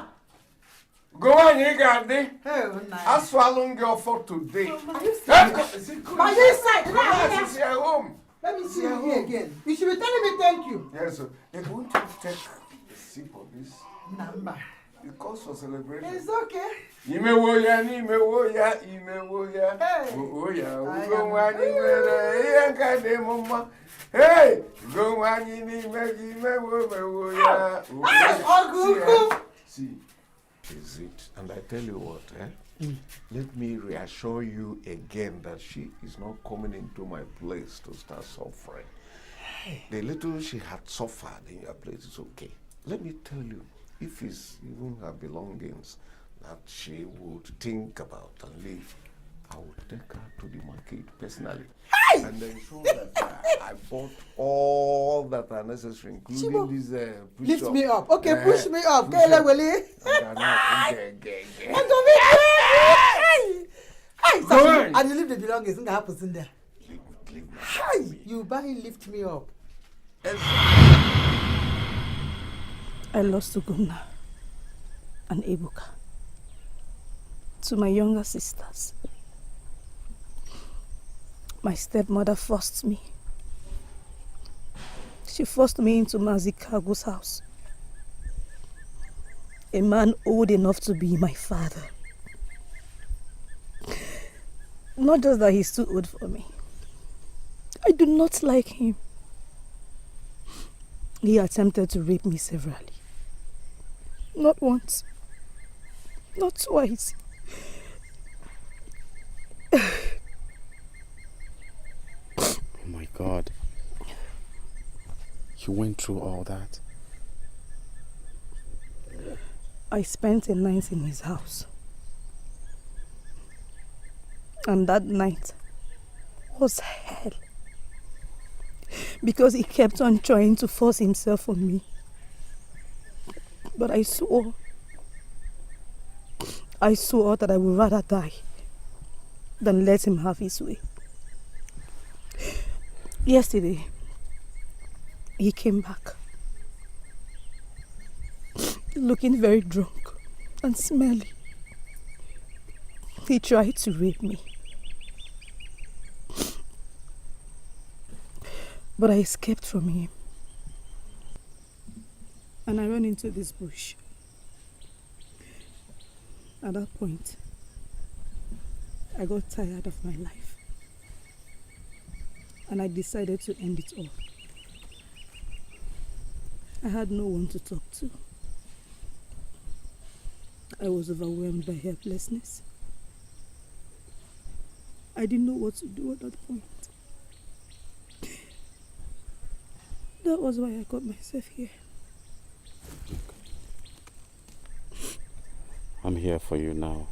Go on, you got it. Hey, I'll swallow your for today. Are you inside? Relax, it's your home. Let me see you here again. You should be telling me thank you. Yes, sir. They're going to take a sip of this. Number. You cause for celebration. It's okay. Imewoya, Imewoya, Imewoya. Hey. Oya, Ugomwani mele, Yanka de mama. Hey, Ugomwani ni meji mewoya. Hey, Oguku. See, is it? And I tell you what, let me reassure you again that she is not coming into my place to start suffering. The little she had suffered in your place is okay. Let me tell you, if it's even her belongings that she would think about and leave, I would take her to the market personally. Hey! And ensure that I bought all that are necessary, including Chibo, this push lift up. me up. Okay, push me up. Kele wele. Hey, and you leave the belongings. Nothing happens in there. Hey, you buy lift me up. I lost Ugonna and Ebuka to my younger sisters. My stepmother forced me. She forced me into Mazi Kago's house. A man old enough to be my father. Not just that he's too old for me. I do not like him. He attempted to rape me severally. Not once. Not twice. Oh my God. You went through all that? I spent a night in his house. And that night was hell. Because he kept on trying to force himself on me. But I swore that I would rather die than let him have his way. Yesterday, he came back, looking very drunk and smelly. He tried to rape me. But I escaped from him. And I ran into this bush. At that point, I got tired of my life. And I decided to end it all. I had no one to talk to. I was overwhelmed by helplessness. I didn't know what to do at that point. That was why I got myself here. I'm here for you now.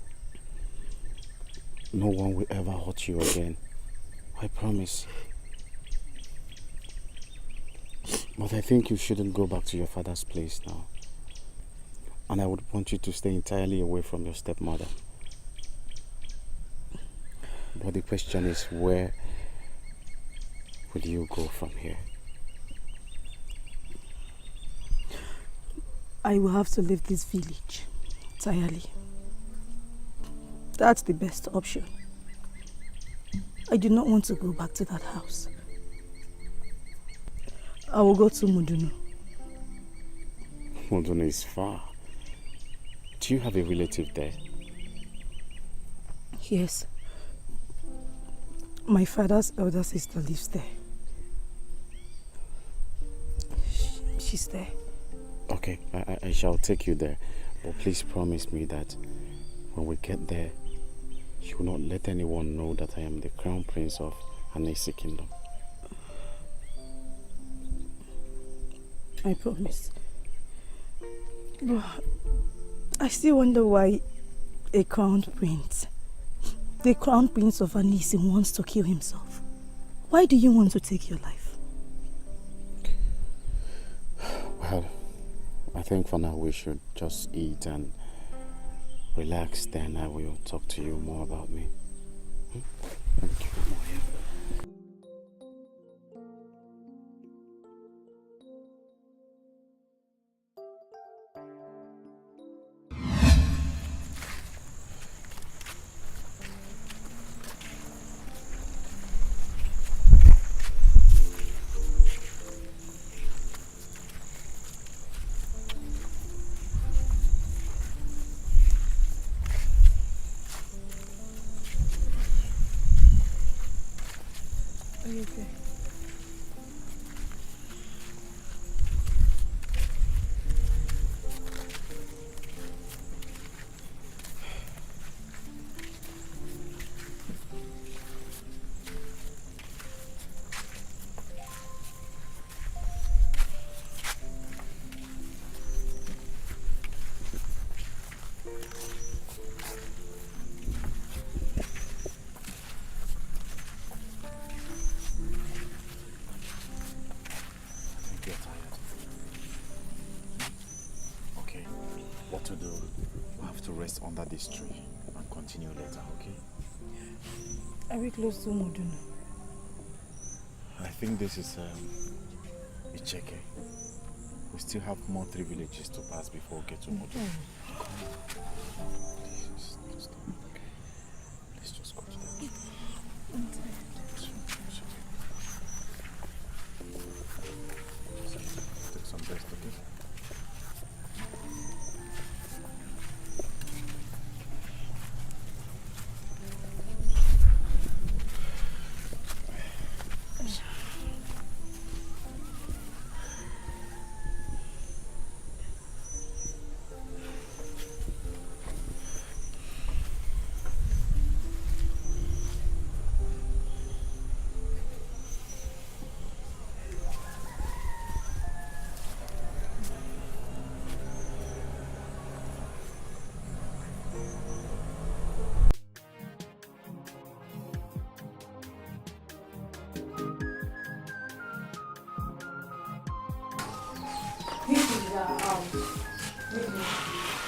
No one will ever hurt you again. I promise. But I think you shouldn't go back to your father's place now. And I would want you to stay entirely away from your stepmother. But the question is, where will you go from here? I will have to leave this village entirely. That's the best option. I do not want to go back to that house. I will go to Mudunu. Mudunu is far. Do you have a relative there? Yes. My father's elder sister lives there. She's there. Okay, I shall take you there. But please promise me that when we get there, you will not let anyone know that I am the crown prince of Anesi Kingdom. I promise. But I still wonder why a crown prince, the crown prince of Anesi, wants to kill himself. Why do you want to take your life? Well, I think for now we should just eat and relax, then I will talk to you more about me. Thank you. Are you okay? Under this tree and continue later, okay? Are we close to Muduna? I think this is Icheke. We still have more 3 villages to pass before we get to Muduna. Let's just go to that tree. Take some rest, okay?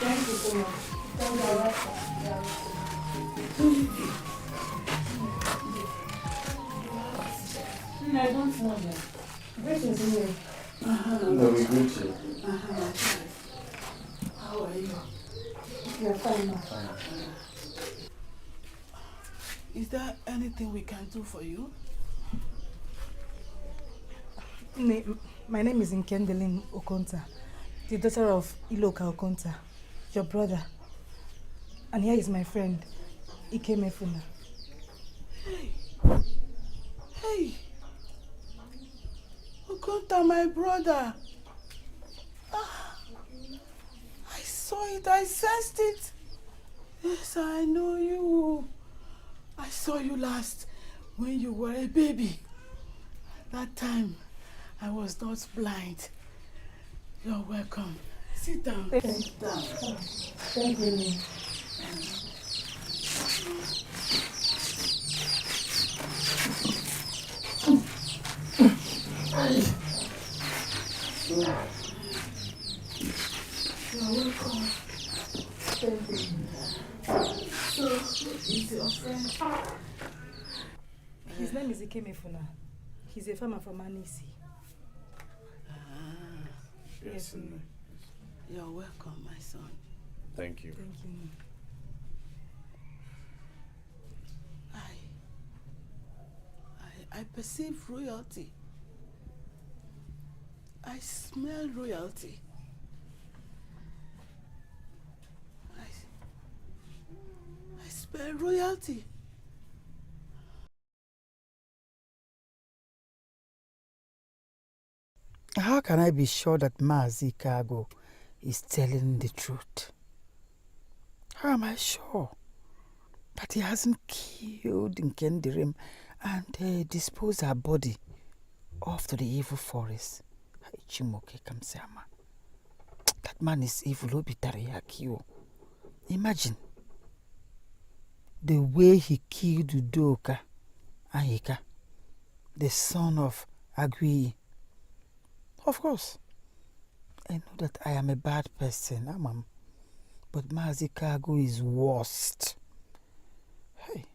Thank you so much. Thank you. I don't know them. Greetings, Ine. No, we greet you. How are you? You're fine now. Fine. Is there anything we can do for you? My name is Nkendelin Okonta, the daughter of Iloka Okonta, your brother. And here is my friend, Ike Mefuna. Hey! Okonta, my brother! Ah, I saw it, I sensed it. Yes, I know you. I saw you last when you were a baby. That time, I was not blind. You're welcome. Sit down. Sit down. Thank you. You're welcome. Thank you. So, is your friend? His name is Ike Mefuna. He's a farmer from Anisi. Yes. You're welcome, my son. Thank you. Thank you. I perceive royalty. I smell royalty. I smell royalty. How can I be sure that Mazi Kago is telling the truth? How am I sure that he hasn't killed Nkendirim and disposed her body off to the evil forest? That man is evil. Imagine the way he killed Udoka Ahika, the son of Agui. Of course, I know that I am a bad person, Amam, but Mazi Kago is worst. Hey,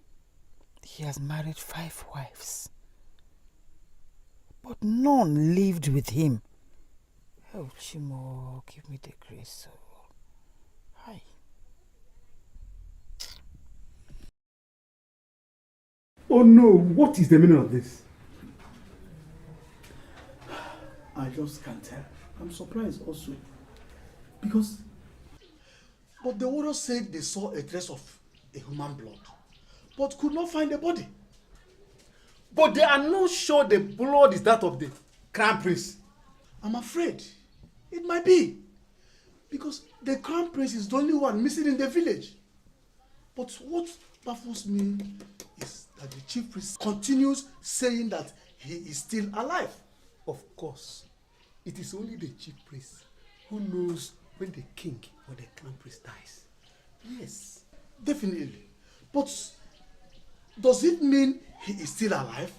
he has married 5 wives, but none lived with him. Oh, Chimo, give me the grace. Hi. Oh no, what is the meaning of this? I just can't tell. I'm surprised also. Because... But the warriors said they saw a trace of a human blood, but could not find the body. but they are not sure the blood is that of the crown prince. I'm afraid it might be, because the crown prince is the only one missing in the village. But what baffles me is that the chief priest continues saying that he is still alive. Of course, it is only the chief priest who knows when the king or the crown prince dies. Yes, definitely. But does it mean he is still alive?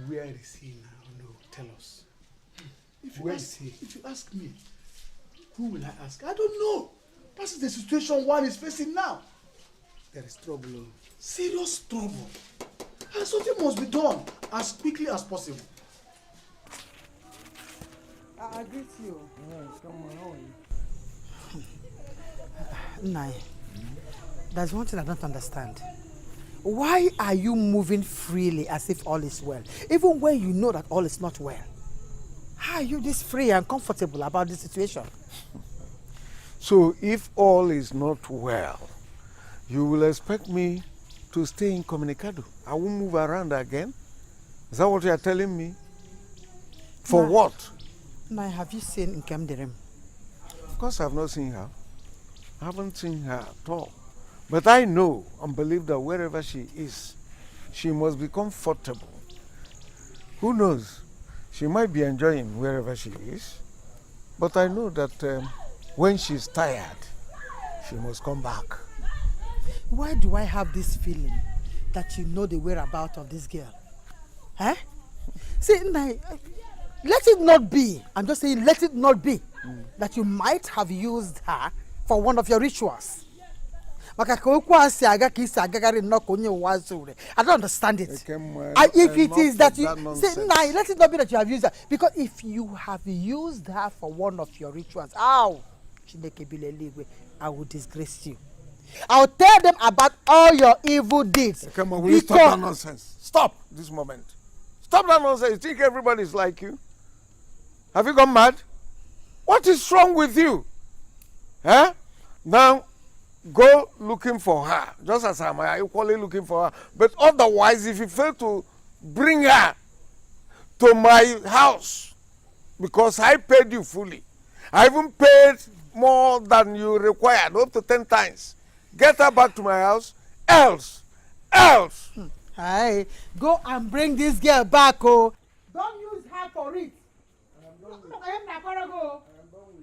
Where is he now? No, tell us. Where is he? If you ask me, who will I ask? I don't know. That is the situation one is facing now. There is trouble. Serious trouble. And something must be done as quickly as possible. I greet you. Yes, come on, how are you? Nai, there's one thing I don't understand. Why are you moving freely as if all is well, even when you know that all is not well? How are you this free and comfortable about this situation? So if all is not well, you will expect me to stay in Communicado? I won't move around again? Is that what you are telling me? For what? Nai, have you seen Nkem Derem? Of course I've not seen her. I haven't seen her at all. But I know and believe that wherever she is, she must be comfortable. Who knows? She might be enjoying wherever she is. But I know that when she's tired, she must come back. Why do I have this feeling that you know the whereabouts of this girl? Huh? See, Nai, let it not be. I'm just saying, let it not be that you might have used her for one of your rituals. I don't understand it. If it is that you say, nah, let it not be that you have used her. Because if you have used her for one of your rituals, I will disgrace you. I'll tell them about all your evil deeds. Come on, will you stop that nonsense? Stop this moment. Stop that nonsense. You think everybody's like you? Have you gone mad? What is wrong with you? Huh? Now, go looking for her, just as I'm equally looking for her. But otherwise, if you fail to bring her to my house, because I paid you fully, I even paid more than you required, up to 10 times. Get her back to my house, else. Hey, go and bring this girl back, oh. Don't use her for it.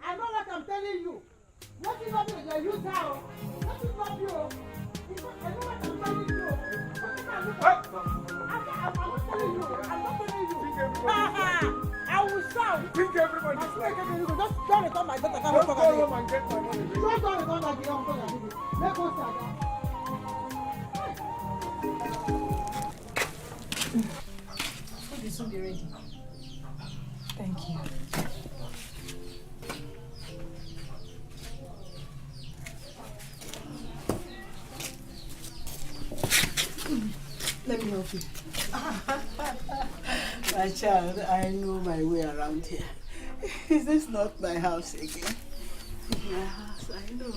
I know what I'm telling you. Let it not be that you use her, oh. Let it not be, oh. I know what I'm telling you. I'm not telling you. I will shout. You think everybody's like you? Just don't return my daughter. Don't go home and get my money. Just don't return my daughter. Let go, sir. Food is soon be ready. Thank you. Let me help you. My child, I know my way around here. Is this not my house again? It's my house, I know.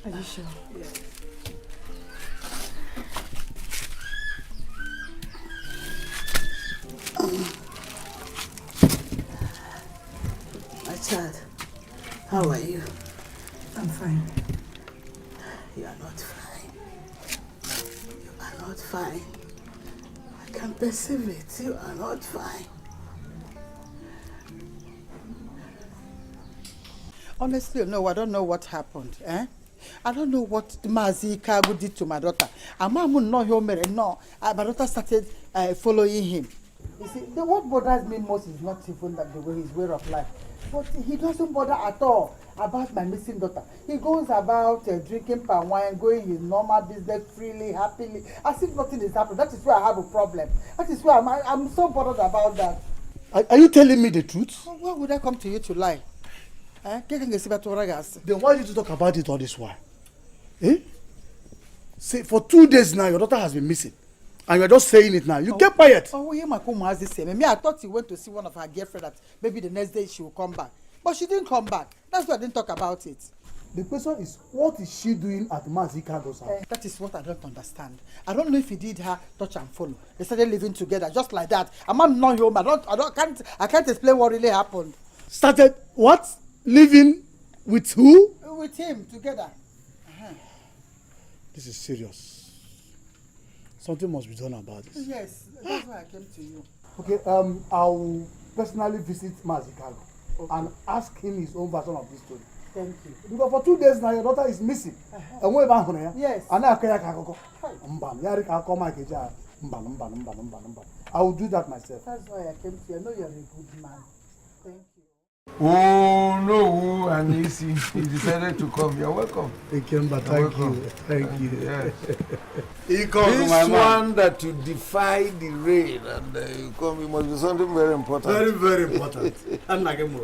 Are you sure? Yes. My child, how are you? I'm fine. You are not fine. You are not fine. I can perceive it. You are not fine. Honestly, no, I don't know what happened. I don't know what Mazi Kagu did to my daughter. No, my daughter started following him. You see, what bothers me most is not even that the way his way of life, but he doesn't bother at all about my missing daughter. He goes about drinking palm wine, going his normal business freely, happily, as if nothing is happening. That is where I have a problem. That is where I'm so bothered about that. Are you telling me the truth? Why would I come to you to lie? Then why did you talk about it all this while? Say, for 2 days now, your daughter has been missing. And you're just saying it now. You get quiet. I thought you went to see one of her girlfriends that maybe the next day she will come back. But she didn't come back. That's why I didn't talk about it. The question is, what is she doing at Mazikago's house? That is what I don't understand. I don't know if he did her touch and follow. They started living together just like that. I'm not home. I can't explain what really happened. Started what? Living with who? With him together. This is serious. Something must be done about this. Yes, that's why I came to you. Okay, I'll personally visit Mazikago and ask him his own version of this story. Thank you. Because for 2 days now, your daughter is missing. And where about her? Yes. And I will do that myself. That's why I came to you. I know you're a good man. Thank you. Oh no, and he decided to come. You're welcome. Thank you. Thank you. Yes. He comes, This my man. one that you defy the rain and you come, it must be something very important. Very, very important. I'm not going to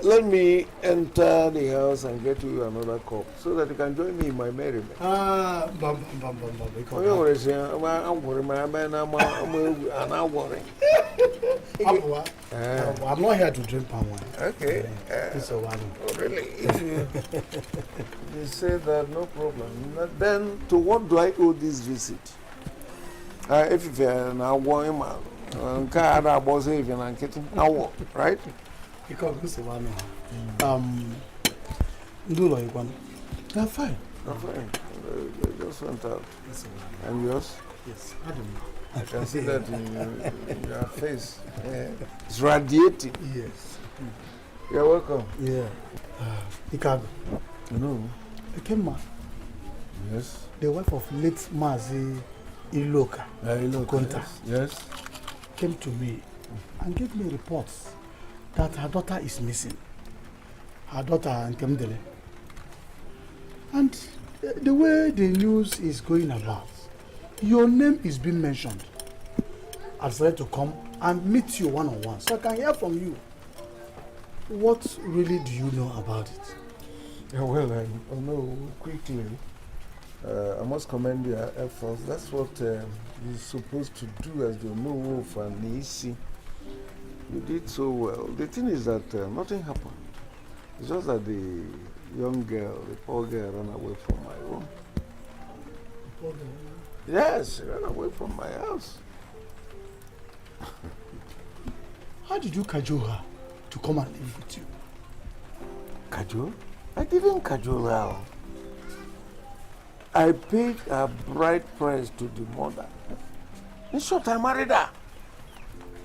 Let me enter the house and get you another cup so that you can join me in my merriment. I'm not here to drink palm wine. Okay. It's a wine. Oh, really? If you say that, no problem. Then, to what do I owe this visit? If you're now going, right? They're fine. I'm fine. They just went out. And yours? Yes, I don't know. I can see that in your face. It's radiating. Yes. You're welcome. Yeah. Ikago. No. Ekema. Yes. The wife of late Mazi Iloka. Konta. Yes. Came to me and gave me reports that her daughter is missing. Her daughter Nkemdele. And the way the news is going about, your name is being mentioned. I decided to come and meet you one-on-one so I can hear from you. What really do you know about it? Well, I know quickly. I must commend your efforts. That's what you're supposed to do as the nwaoha and Nisi. You did so well. The thing is that nothing happened. It's just that the young girl, the poor girl, ran away from my room. Poor girl? Yes, she ran away from my house. How did you cajole her to come and live with you? Cajole? I didn't cajole her. I paid a bride price to the mother. In short, I married her.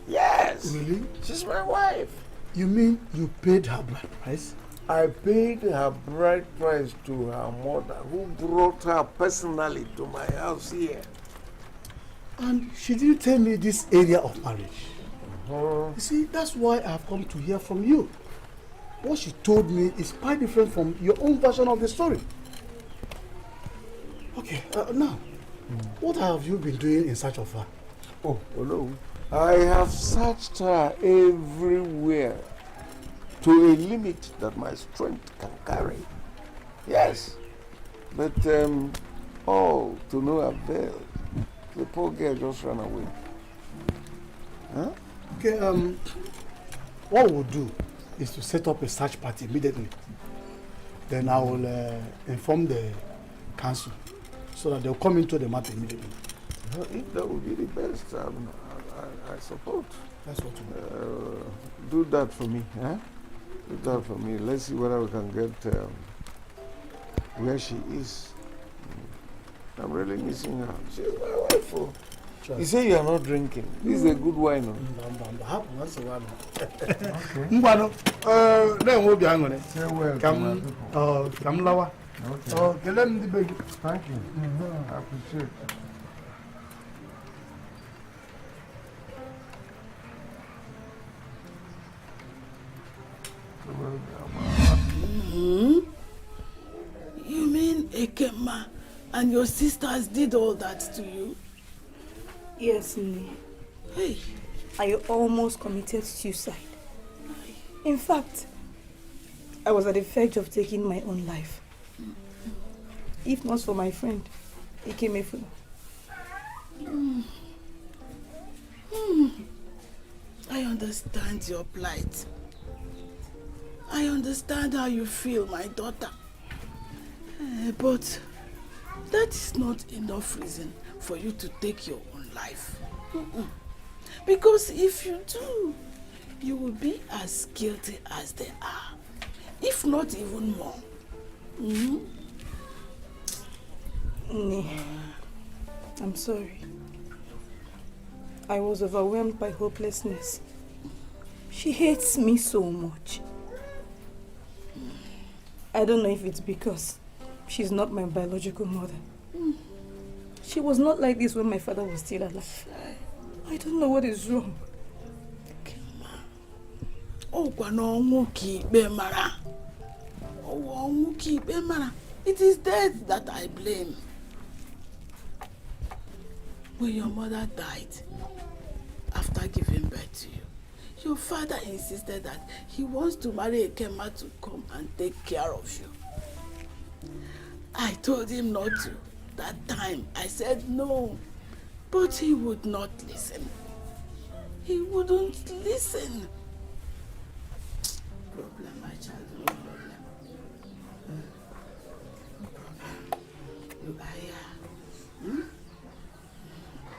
Yes. Really? She's my wife. You mean you paid her bride price? I paid her bride price to her mother, who brought her personally to my house here. And she didn't tell me this area of marriage. You see, that's why I've come to hear from you. What she told me is quite different from your own version of the story. Okay, now, what have you been doing in search of her? Oh, no. I have searched her everywhere to a limit that my strength can carry. Yes. But all to no avail. The poor girl just ran away. Huh? Okay, what we'll do is to set up a search party immediately. Then I will inform the council so that they'll come into the matter immediately. If that would be the best, I support. That's what you do that for me. Huh? Do that for me. Let's see whether we can get where she is. I'm really missing her. She's my wife. Oh. You say you are not drinking. This is a good wine. No? Once a while. Okay. Then we'll be hanging it. Say well. Come lower. Okay. Okay, let me beg. Thank you. I appreciate it. You mean Ekema and your sisters did all that to you? Yes, Nne. Hey. I almost committed suicide. In fact, I was at the verge of taking my own life. If not for my friend, Ikemefu. I understand your plight. I understand how you feel, my daughter. But that is not enough reason for you to take your own life. Because if you do, you will be as guilty as they are, if not even more. I'm sorry. I was overwhelmed by hopelessness. She hates me so much. I don't know if it's because she's not my biological mother. She was not like this when my father was still alive. I don't know what is wrong. It is death that I blame. When your mother died, after giving birth to you, your father insisted that he wants to marry a Kema to come and take care of you. I told him not to. That time, I said no, but he would not listen. He wouldn't listen. Problem, my child, no problem. No problem. You are here.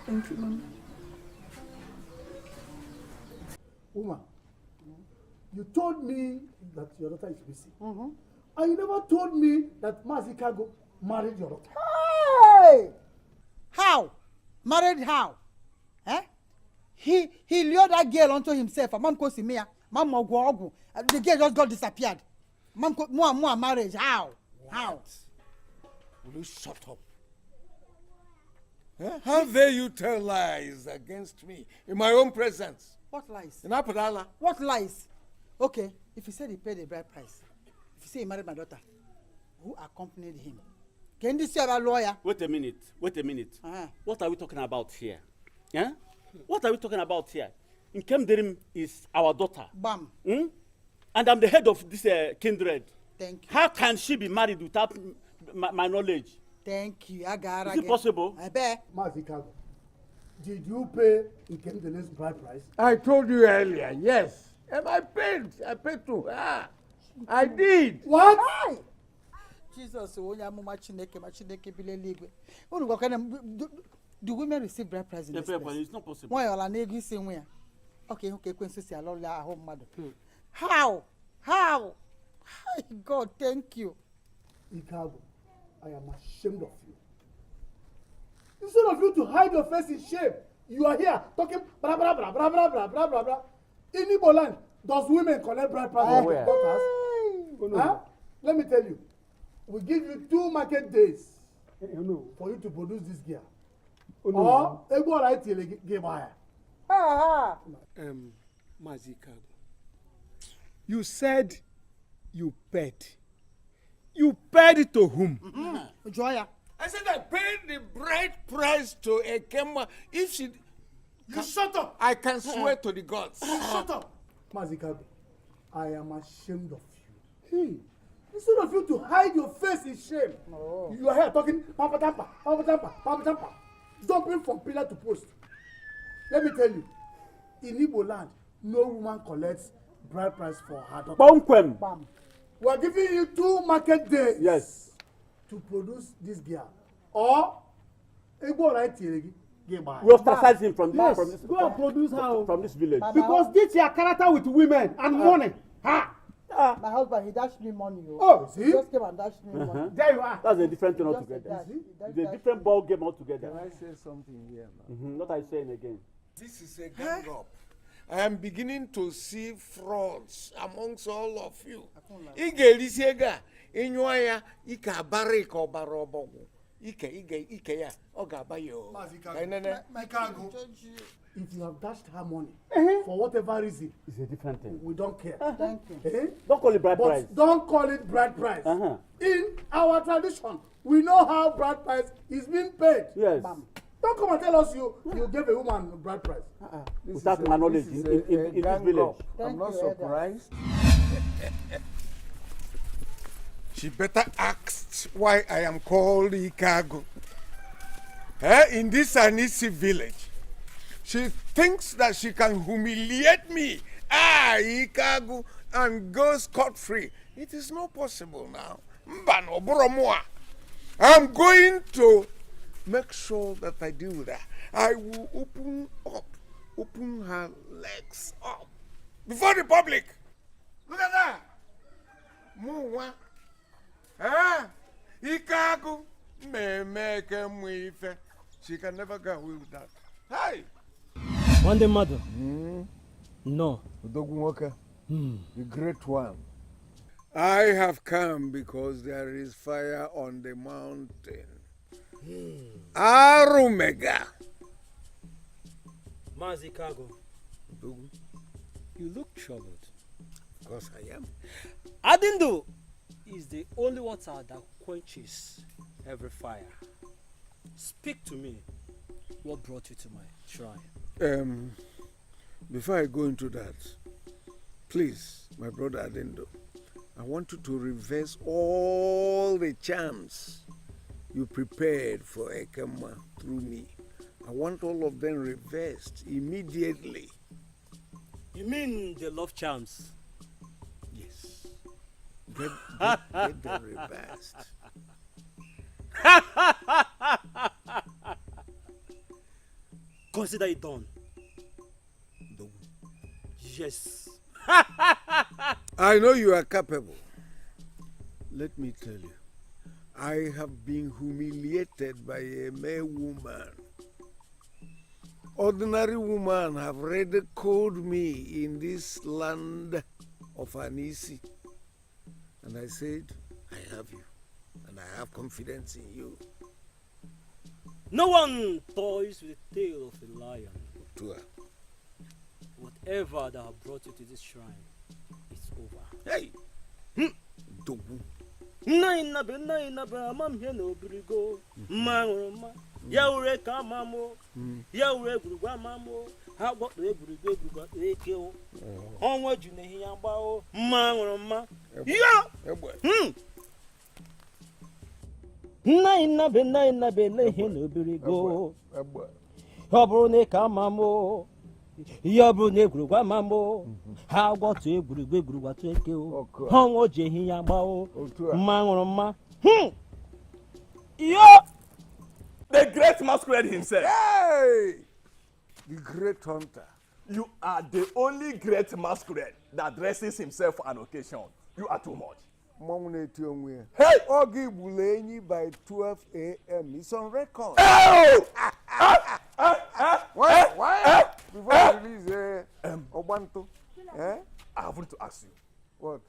Thank you, Mama. Woman, you told me that your daughter is busy. And you never told me that Mazikago married your daughter. Hey! How? Married how? Eh? He lured that girl onto himself. Mom calls him here. Mom Ogwogu. The girl just got disappeared. Mom more marriage. How? How? Will you shut up? How dare you tell lies against me in my own presence? What lies? In Apadala. What lies? Okay, if he said he paid the bride price, if he said he married my daughter, who accompanied him? Can this be a lawyer? Wait a minute. What are we talking about here? Yeah? What are we talking about here? Nkemderim is our daughter. Bam. And I'm the head of this kindred. Thank you. How can she be married without my knowledge? Thank you. I got it. Is it possible? I bet. Mazikago, did you pay Ikemdene's bride price? I told you earlier, yes. And I paid to her. I did. What? Hi. Jesus, do women receive bride price in this place? It's not possible. Why all are okay, How? How? God, thank you. Ikago, I am ashamed of you. Instead of you to hide your face in shame, you are here talking blah blah blah blah blah blah blah blah blah. In Igbo land, does women collect bride price from their daughters? Huh? Let me tell you, we give you 2 market days for you to produce this gear. Or Igbo right till give higher. Mazikago, you said you paid. You paid to whom? Joya. I said I paid the bride price to a Kema. If she... You shut up! I can swear to the gods. Shut up! Mazikago, I am ashamed of you. Hey, instead of you to hide your face in shame, you are here talking papa tampa, jumping from pillar to post. Let me tell you, in Igbo land, no woman collects bride price for her daughter. Bam. We are giving you 2 market days. Yes. To produce this gear, or Igbo right here. We ostracize him from this. Yes. From this. Go and produce her from this village. Because this your character with women and money. Ha! My husband, he dashed me money. See? He just came and dashed me money. There you are. That's a different thing altogether. It's a different ball game altogether. Can I say something here, man? Not I saying again. This is a gang up. I am beginning to see frauds amongst all of you. Igelisiega, Inwaya, Ika Barik or Barobogu. Ike ya, Ogabayo. My cargo. If you have dashed her money for whatever reason, it's a different thing. We don't care. Thank you. Don't call it bride price. Don't call it bride price. In our tradition, we know how bride price is being paid. Yes. Don't come and tell us you gave a woman bride price. Without my knowledge in this village. I'm not surprised. She better ask why I am called Ikago. In this Anisi village, she thinks that she can humiliate me. Ikago, and go scot-free. It is not possible now. Mbano Boromua. I'm going to make sure that I deal with that. I will open her legs up before the public. Look at that. Muwa. Ikagu. She can never get away with that. Hey! One day, mother. No. The great one. I have come because there is fire on the mountain. Arumega. Mazikago. You look troubled. Of course I am. Adindo is the only water that quenches every fire. Speak to me. What brought you to my shrine? Before I go into that, please, my brother Adindo, I want you to reverse all the charms you prepared for Ekema through me. I want all of them reversed immediately. You mean the love charms? Yes. Get them reversed. Consider it done. Yes. I know you are capable. Let me tell you, I have been humiliated by a mere woman. Ordinary women have ridiculed me in this land of Anisi. And I said, I have you, and I have confidence in you. No one toys with the tail of a lion. Tua. Whatever that have brought you to this shrine, it's over. Hey! Dogu. Yaure kamamo, yaure grugwamamo, how got the grugwa, onward you near bao, mangroma. Yeah! Naina bene hino birigo. Hobrone kamamo, yabrone grugwamamo, how got the grugwa to kill, onward you near bao, mangroma. Yeah! The great masquerade himself. Hey! The great hunter. You are the only great masquerade that dresses himself for an occasion. You are too much. Hey! Ogi Bulenyi by 12 a.m. It's on record. Oh! Why? Before I release Obanto. I want to ask you. What?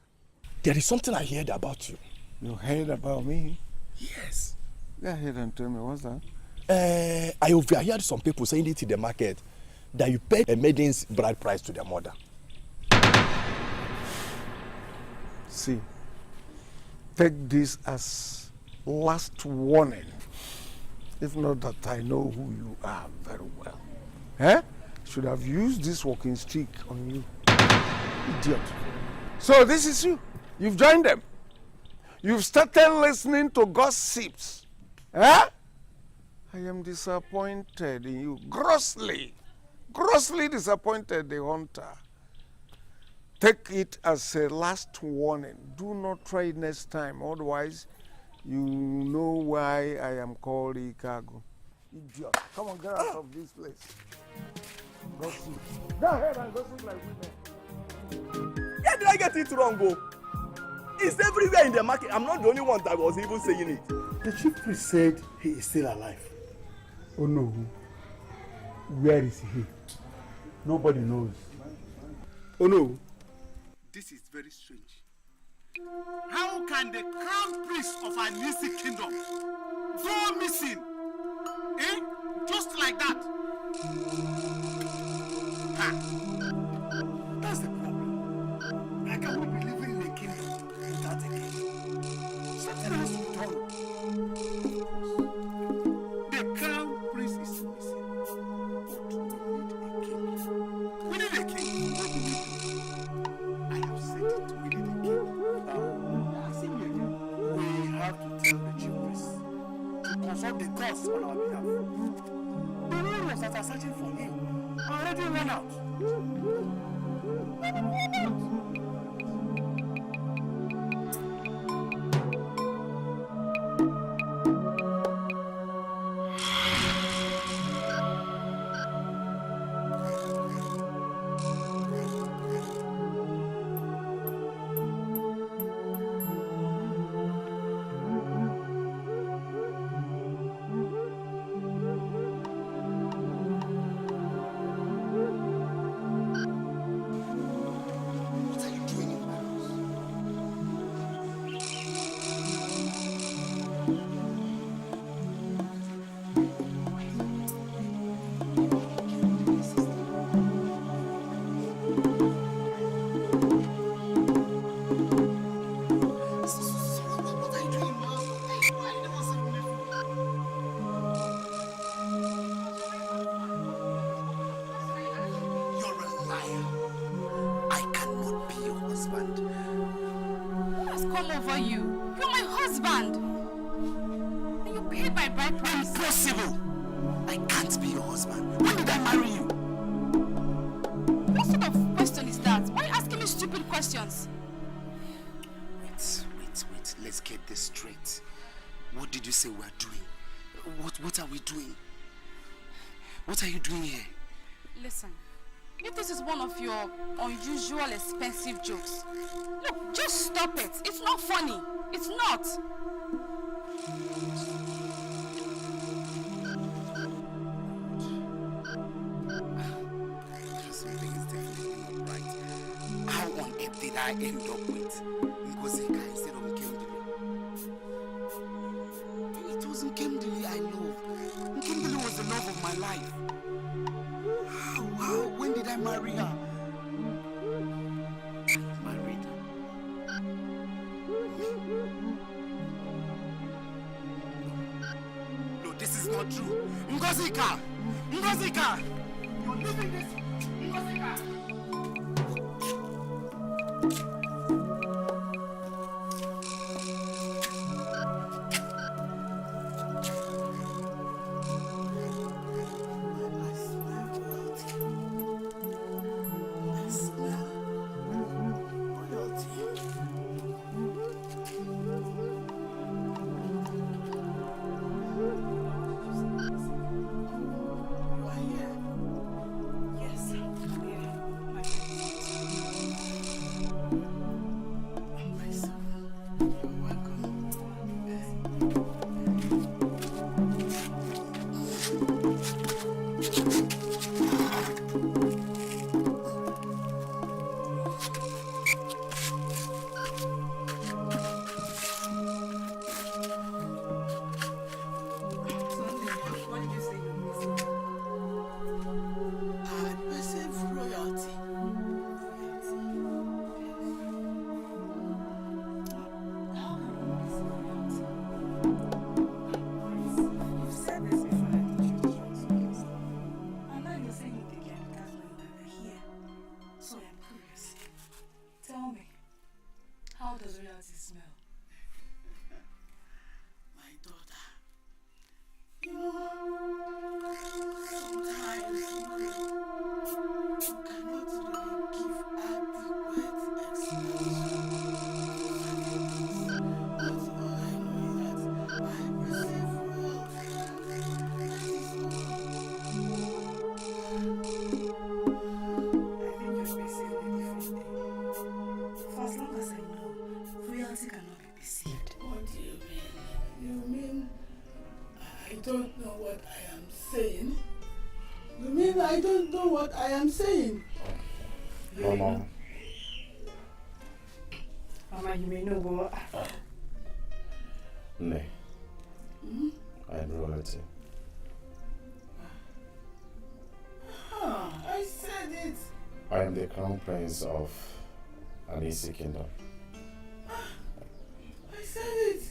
There is something I heard about you. You heard about me? Yes. Go ahead and tell me, what's that? I overheard some people saying it in the market that you paid a maiden's bride price to their mother. See, take this as last warning. If not that I know who you are very well. Should have used this walking stick on you. Idiot. So this is you. You've joined them. You've started listening to gossips. I am disappointed in you. Grossly disappointed, the hunter. Take it as a last warning. Do not try it next time. Otherwise, you know why I am called Ikago. Idiot. Come on, get out of this place. Gossip. Go ahead and gossip like women. Where did I get it wrong, go? It's everywhere in the market. I'm not the only one that was even saying it. The chief priest said he is still alive. Oh no. Where is he? Nobody knows. Oh no. This is very strange. How can the crown prince of Anisi kingdom go missing? Just like that. That's the problem. How can we be living in a kingdom without a king? Something has to be done. The crown prince is missing. But we need a king. We need a king. What do we do? I have said it. We need a king. We have to tell the chief priest to consult the gods on our behalf. The warriors that are searching for him already run out. come over you. You're my husband. And you paid my bride price. Impossible! I can't be your husband. When did I marry you? What sort of question is that? Why are you asking me stupid questions? Wait. Let's get this straight. What did you say we're doing? What are we doing? What are you doing here? Listen, if this is one of your unusual expensive jokes, look, just stop it. It's not funny. It's not. Something is definitely not right. How on earth did I end up with Ngozika instead of Nkemdili? It was Nkemdili I love. Nkemdili was the love of my life. How? When did I marry her? Married. No, this is not true. Ngozika! You're leaving this. Ngozika! Mama. Mama, you may know what. Nay. I am royalty. I said it. I am the crown prince of an easy kingdom. I said it.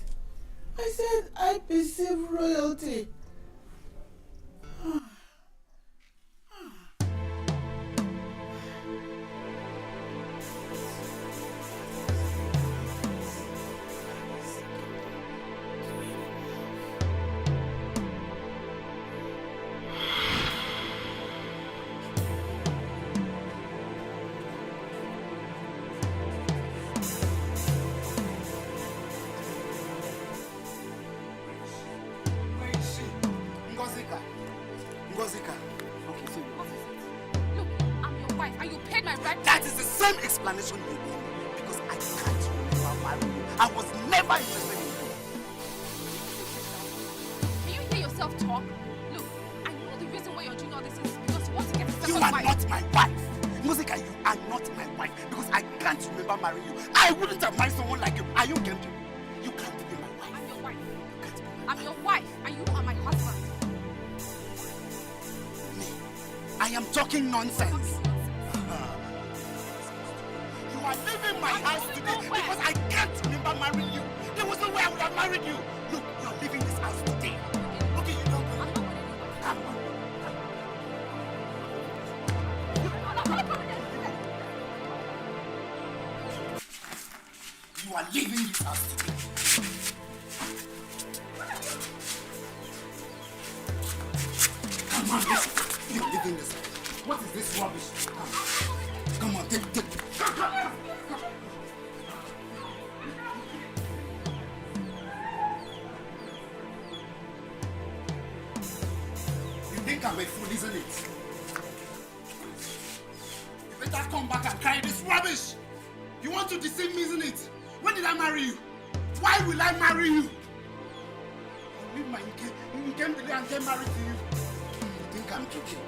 I said I perceive royalty. Explanation you need, because I can't remember marrying you. I was never interested in you. Can you hear yourself talk? Look, I know the reason why you're doing all this is because you want to get a second wife. You are not my wife. Musika, you are not my wife because I can't remember marrying you. I wouldn't have married someone like you. Are you kidding? You can't be my wife. I'm your wife. I'm your wife, and you are my husband. Me, I am talking nonsense. You are leaving my house today because I can't remember marrying you. There was no way I would have married you. Look, you are leaving this house today. Okay, you don't go. Come on. You You are leaving this house today. Come on, you're leaving this house. What is this rubbish? Come on, take. Come. You think I'm a fool, isn't it? You better come back and carry this rubbish. You want to deceive me, isn't it? When did I marry you? Why will I marry you? I'll leave my Nkembele and get married to you. You think I'm joking?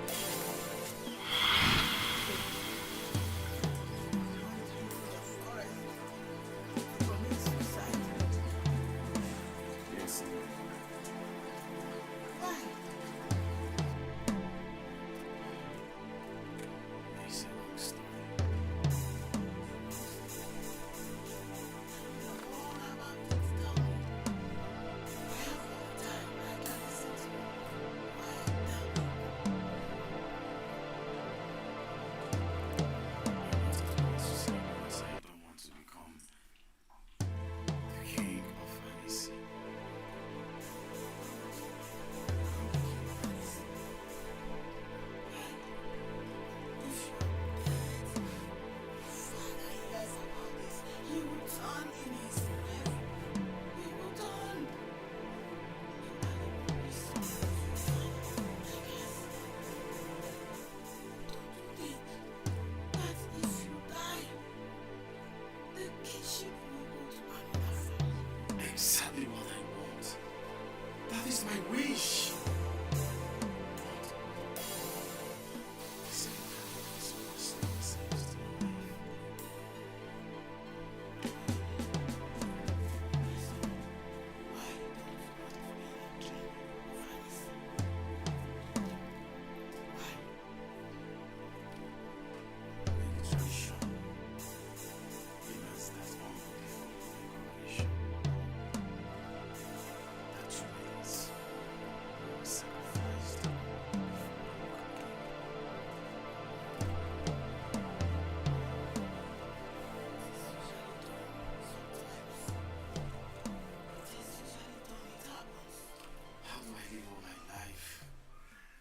Exactly what I want. That is my wish.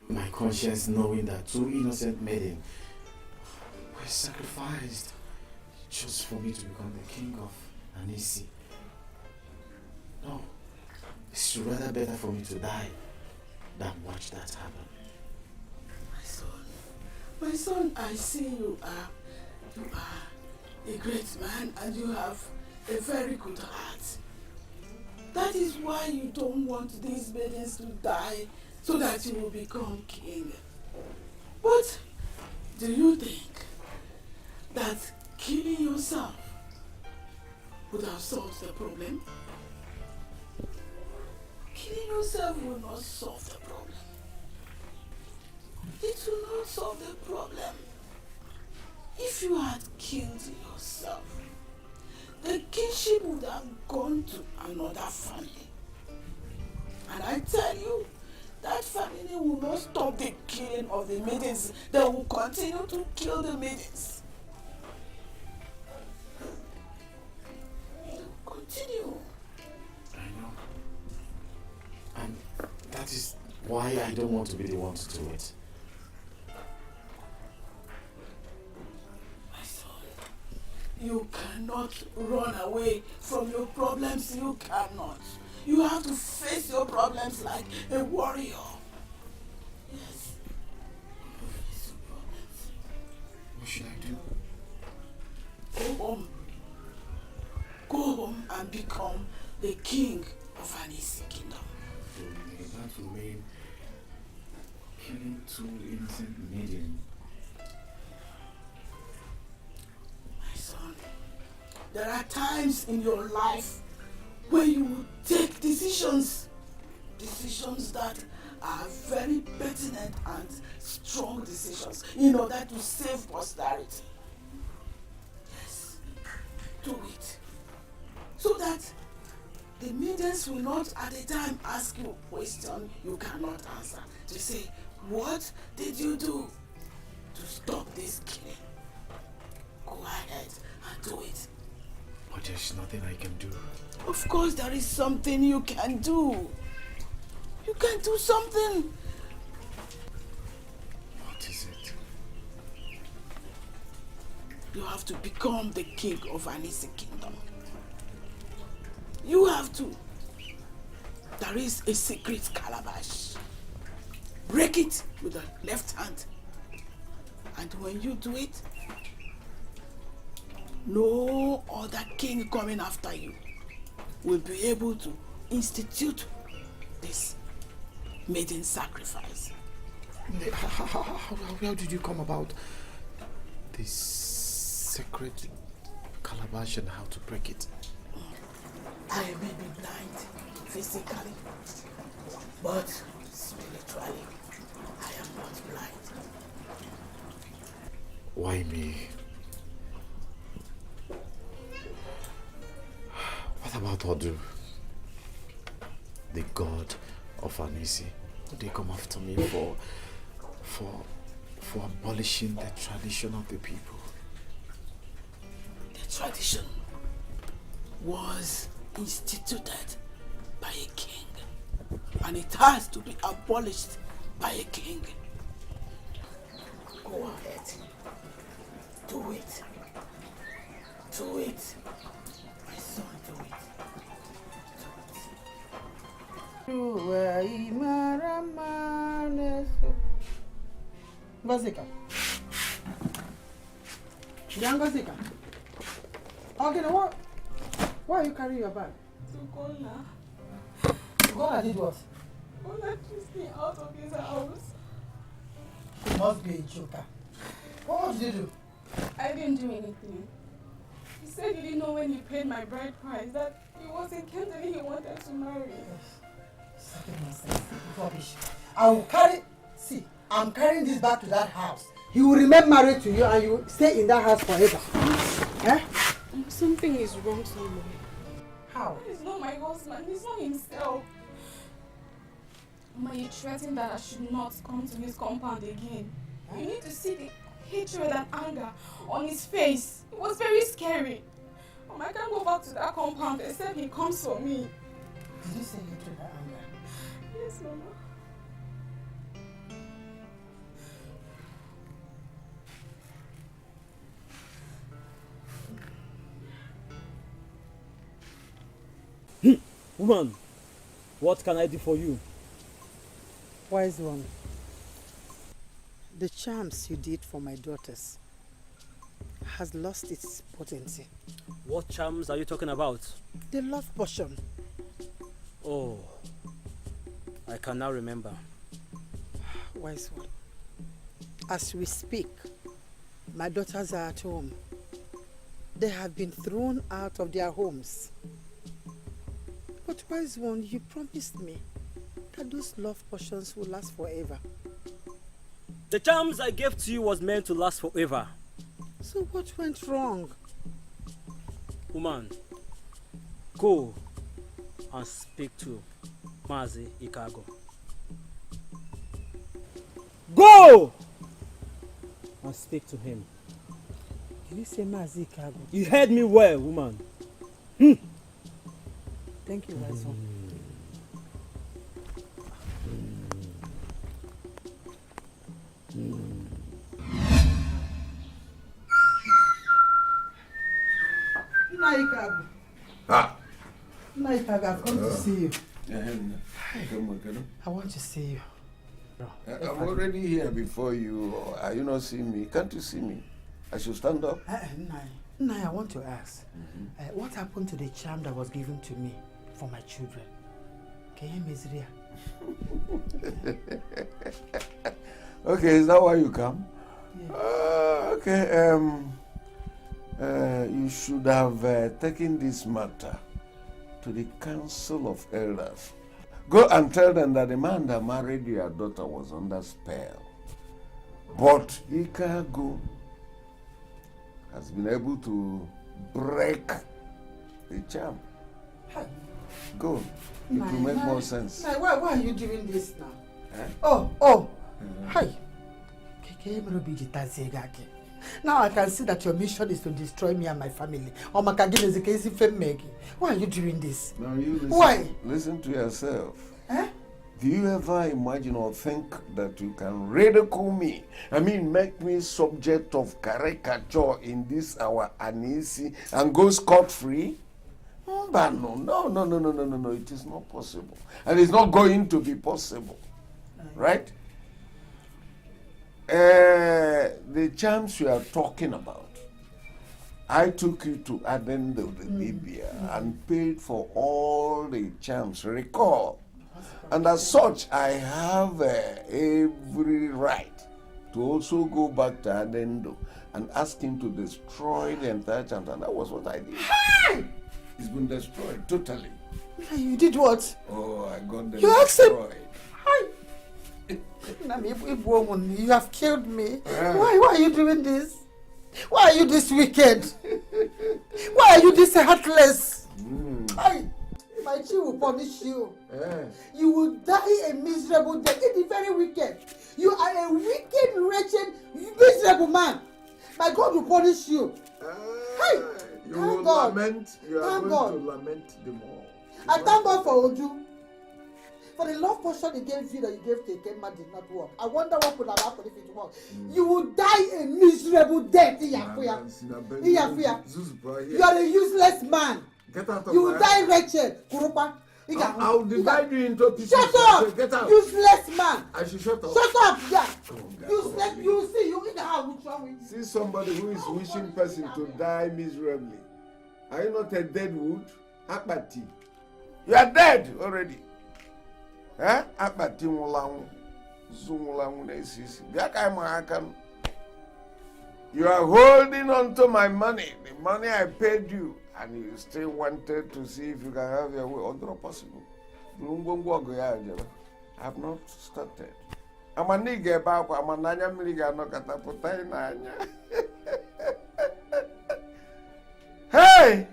My conscience knowing that two innocent maidens were sacrificed just for me to become the king of Anisi. No, it's rather better for me to die than watch that happen. My son, I see you are a great man and you have a very good heart. That is why you don't want these maidens to die so that you will become king. But do you think that killing yourself would have solved the problem? Killing yourself will not solve the problem. It will not solve the problem. If you had killed yourself, the kingship would have gone to another family. And I tell you, that family will not stop the killing of the maidens. They will continue to kill the maidens. Continue. I know. And that is why I don't want to be the one to do it. My son, you cannot run away from your problems. You cannot. You have to face your problems like a warrior. Yes. Face your problems. What should I do? Go home. Go home and become the king of Anisi kingdom. That will mean killing two innocent maidens. My son, there are times in your life where you will take decisions that are very pertinent and strong decisions in order to save posterity. Yes, do it. So that the maidens will not at a time ask you a question you cannot answer. To say, what did you do to stop this killing? Go ahead and do it. But there's nothing I can do. Of course there is something you can do. You can do something. What is it? You have to become the king of Anisi Kingdom. You have to. There is a secret calabash. Break it with the left hand. And when you do it, no other king coming after you will be able to institute this maiden sacrifice. How did you come about this sacred calabash and how to break it? I may be blind physically, but spiritually, I am not blind. Why me? What about Odu? The god of Anisi? Would they come after me for abolishing the tradition of the people? The tradition was instituted by a king, and it has to be abolished by a king. Go ahead. Do it. Do it. My son, do it. Ngozika. Ngozika. Okay, now why are you carrying your bag? To Gola. Gola did what? Gola chased me out of his house. You must be a joker. What did you do? I didn't do anything. He said he didn't know when he paid my bride price that he was in Kent and he wanted to marry. Rubbish. I will carry. See, I'm carrying this back to that house. He will remain married to you and you will stay in that house forever. Eh? Something is wrong somewhere. How? He's not my husband. He's not himself. Mama, you threatened that I should not come to his compound again. You need to see the hatred and anger on his face. It was very scary. Mama, I can't go back to that compound except he comes for me. Did you say hatred and anger? Yes, Mama. Woman, what can I do for you? Wise one, the charms you did for my daughters has lost its potency. What charms are you talking about? The love potion. Oh, I can now remember. Wise one, as we speak, my daughters are at home. They have been thrown out of their homes. But wise one, you promised me that those love potions will last forever. The charms I gave to you was meant to last forever. So what went wrong? Woman, go and speak to Mazi Ikago. Go and speak to him. Did you say Mazi Ikago? You heard me well, woman. Thank you, wise one. Naikago. Naikago, I've come to see you. I want to see you. I'm already here before you. Are you not seeing me? Can't you see me? I should stand up. Nai, I want to ask, what happened to the charm that was given to me for my children? Okay, is that why you come? Yeah. Okay, you should have taken this matter to the Council of Elders. Go and tell them that the man that married your daughter was under spell. But Ikago has been able to break the charm. Go. It will make more sense. Why are you doing this now? Eh? Oh. Hi. Now I can see that your mission is to destroy me and my family. Why are you doing this? Now you listen, Why? Listen to yourself. Eh? Do you ever imagine or think that you can ridicule me? I mean, make me subject of caricature in this our Anisi and go scot-free? But no. It is not possible. And it's not going to be possible. Right? The charms you are talking about, I took you to Adendo, Libya, and paid for all the charms. Recall. And as such, I have every right to also go back to Adendo and ask him to destroy the entire charms. And that was what I did. Hey! It's been destroyed totally. You did what? Oh, I got them You destroyed. You have killed me. Why are you doing this? Why are you this wicked? Why are you this heartless? My chief will punish you. You will die a miserable death. It is very wicked. You are a wicked, wretched, miserable man. My God will punish you. You will lament. You are going to lament the more. I thank God for Oju. For the love portion he gave you that you gave to Ekema did not work. I wonder what could have happened if it worked. You will die a miserable death. You are a useless man. Get out of You will die wretched. Kurupa. I'll divide you into pieces. Shut up! Get out. Useless man. I should shut up. Shut up, yeah. Useless. You see, you in the house. See somebody who is wishing person to die miserably. Are you not a dead wood? Apathy. You are dead already. Apathy mulang. Zumulang nesisi. You are holding on to my money. The money I paid you. And you still wanted to see if you can have your way. Although possible. I have not started. I'm a nigga about I'm a nanya miliga no kataputai nanya. Hey!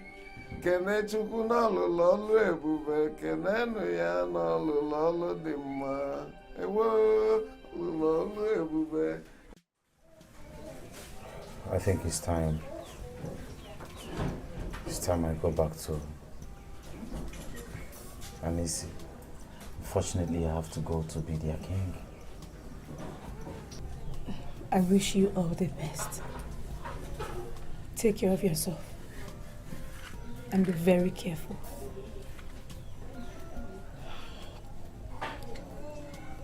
Kene chuku na lolo ebube kene no ya no lolo dima. Ewo lolo ebube. I think it's time. It's time I go back to Anisi. Unfortunately, I have to go to be their king. I wish you all the best. Take care of yourself. And be very careful.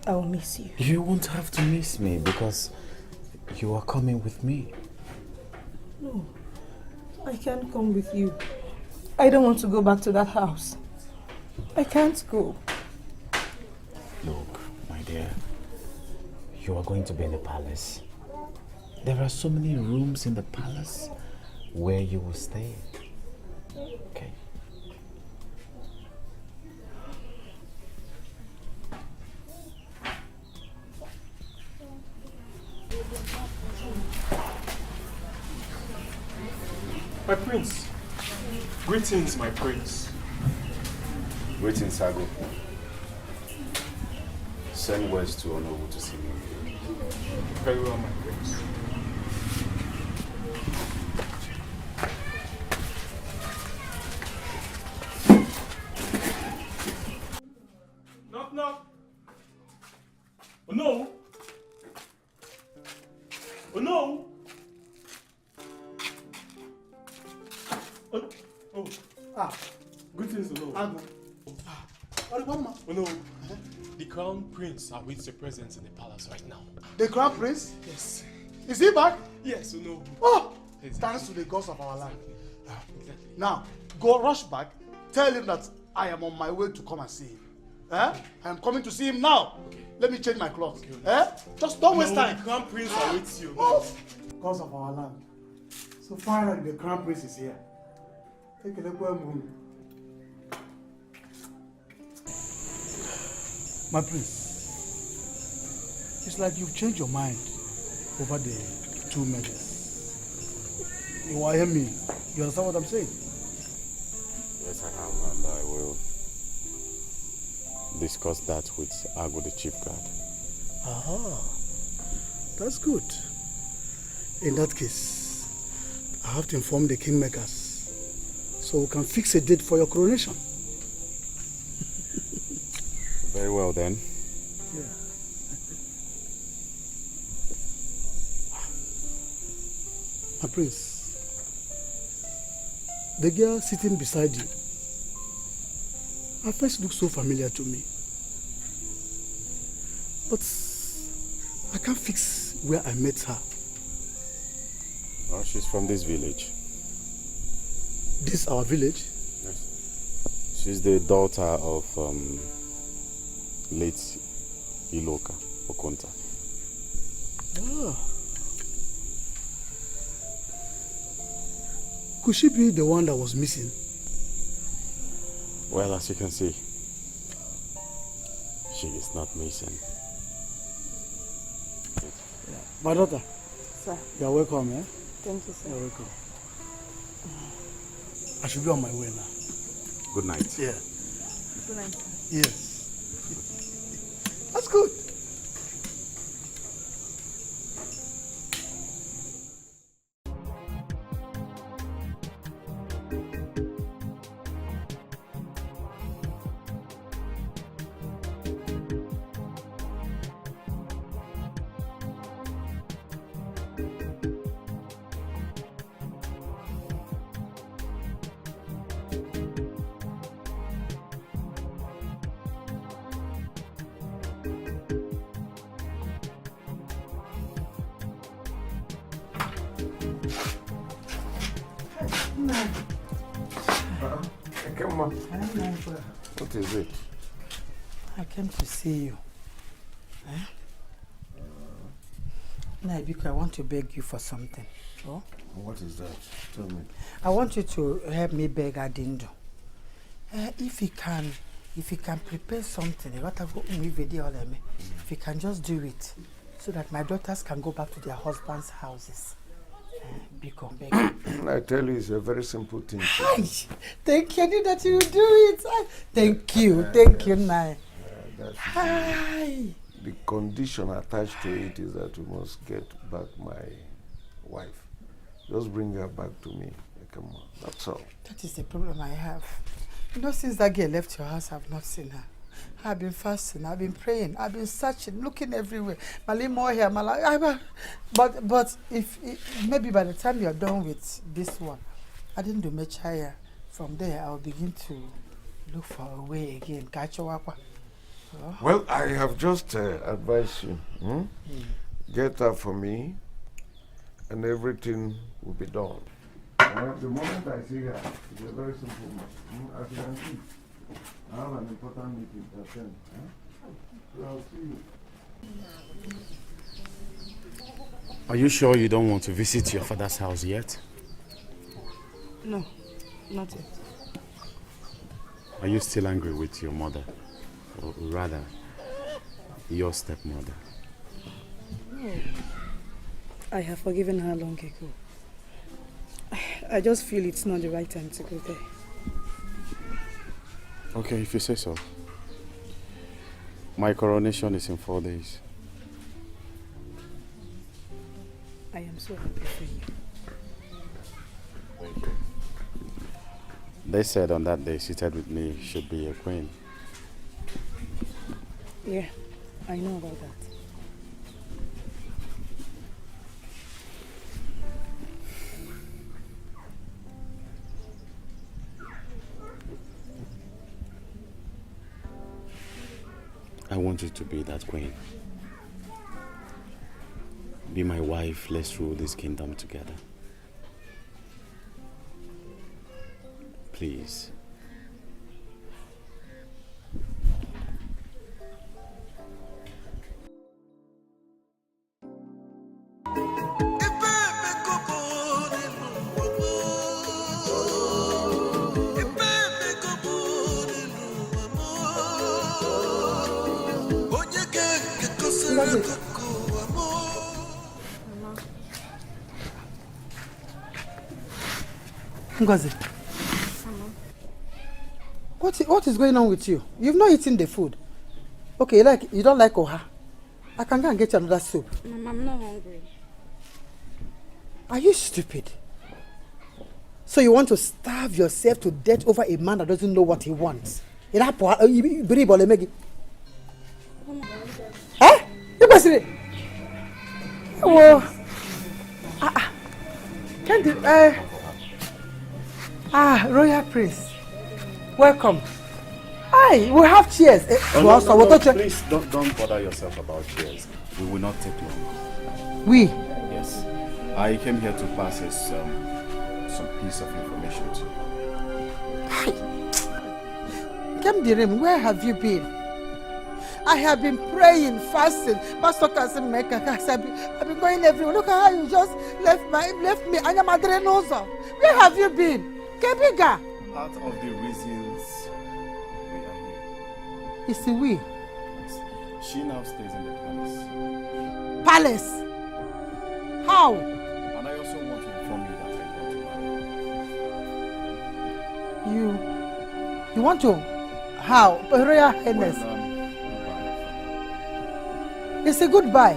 I will miss you. You won't have to miss me because you are coming with me. No. I can't come with you. I don't want to go back to that house. I can't go. Look, my dear, you are going to be in the palace. There are so many rooms in the palace where you will stay. Okay. My prince. Greetings, my prince. Greetings, Sago. Send words to Onowu to see me. Very well, my prince. Knock, knock. Oh no. Oh no. Greetings, Ono. Oh no, the crown prince awaits your presence in the palace right now. The crown prince? Yes. Is he back? Yes, Ono. Oh! Exactly. Thanks to the gods of our land. Exactly. Now, go rush back. Tell him that I am on my way to come and see him. I am coming to see him now. Okay. Let me change my clothes. Okay, just don't waste time. The crown prince awaits you. Oh! Gods of our land. So finally, the crown prince is here. Take a look at him. My prince, it's like you've changed your mind over the two matters. You hear me? You understand what I'm saying? Yes, I have, and I will discuss that with Ago, the chief guard. Aha, that's good. In that case, I have to inform the kingmakers so we can fix a date for your coronation. Very well then. Yeah. My prince, the girl sitting beside you, her face looks so familiar to me. But I can't fix where I met her. Oh, she's from this village. This our village? Yes. She's the daughter of late Iloka Okonta. Ah. Could she be the one that was missing? Well, as you can see, she is not missing. My daughter. Sir. You are welcome, eh? Thank you, sir. You are welcome. I should be on my way now. Good night. Yeah. Good night, sir. Yes. That's good. Come on. What is it? I came to see you. Naibiko, I want to beg you for something. Oh? What is that? Tell me. I want you to help me beg Adindo. If he can prepare something, if he can just do it, so that my daughters can go back to their husbands' houses. Biko, beg. I tell you, it's a very simple thing. Thank you, I knew that you would do it. Thank you, Nai. Hi. The condition attached to it is that you must get back my wife. Just bring her back to me. Come on, that's all. That is the problem I have. You know, since that girl left your house, I've not seen her. I've been fasting, I've been praying, I've been searching, looking everywhere. But if maybe by the time you're done with this one, I didn't do much higher. From there, I'll begin to look for a way again. Well, I have just advised you. Get her for me, and everything will be done. The moment I see her, it's a very simple matter. As you can see, I have an important meeting to attend. So I'll see you. Are you sure you don't want to visit your father's house yet? No, not yet. Are you still angry with your mother? Or rather, your stepmother? No. I have forgiven her long ago. I just feel it's not the right time to go there. Okay, if you say so. My coronation is in 4 days. I am so happy for you. Thank you. They said on that day, seated with me should be a queen. Yeah, I know about that. I want you to be that queen. Be my wife, let's rule this kingdom together. Please. Ngozi, what is going on with you? You've not eaten the food. Okay, you don't like oha. I can go and get you another soup. Mama, I'm not hungry. Are you stupid? So you want to starve yourself to death over a man that doesn't know what he wants? Huh? You Royal Prince. Welcome. Hi, we have chairs. No, please don't bother yourself about chairs. We will not take long. We? Yes. I came here to pass some piece of information to you. Hi. Kemdirim, where have you been? I have been praying, fasting. Pastor Kasim Mecca, I've been going everywhere. Look at how you just left me. I am Adrenosa. Where have you been? Kebiga. Part of the reasons we are here. It's we. Yes. She now stays in the palace. Palace? How? And I also want to inform you that I want to marry. You want to? How? Royal Highness. It's a goodbye.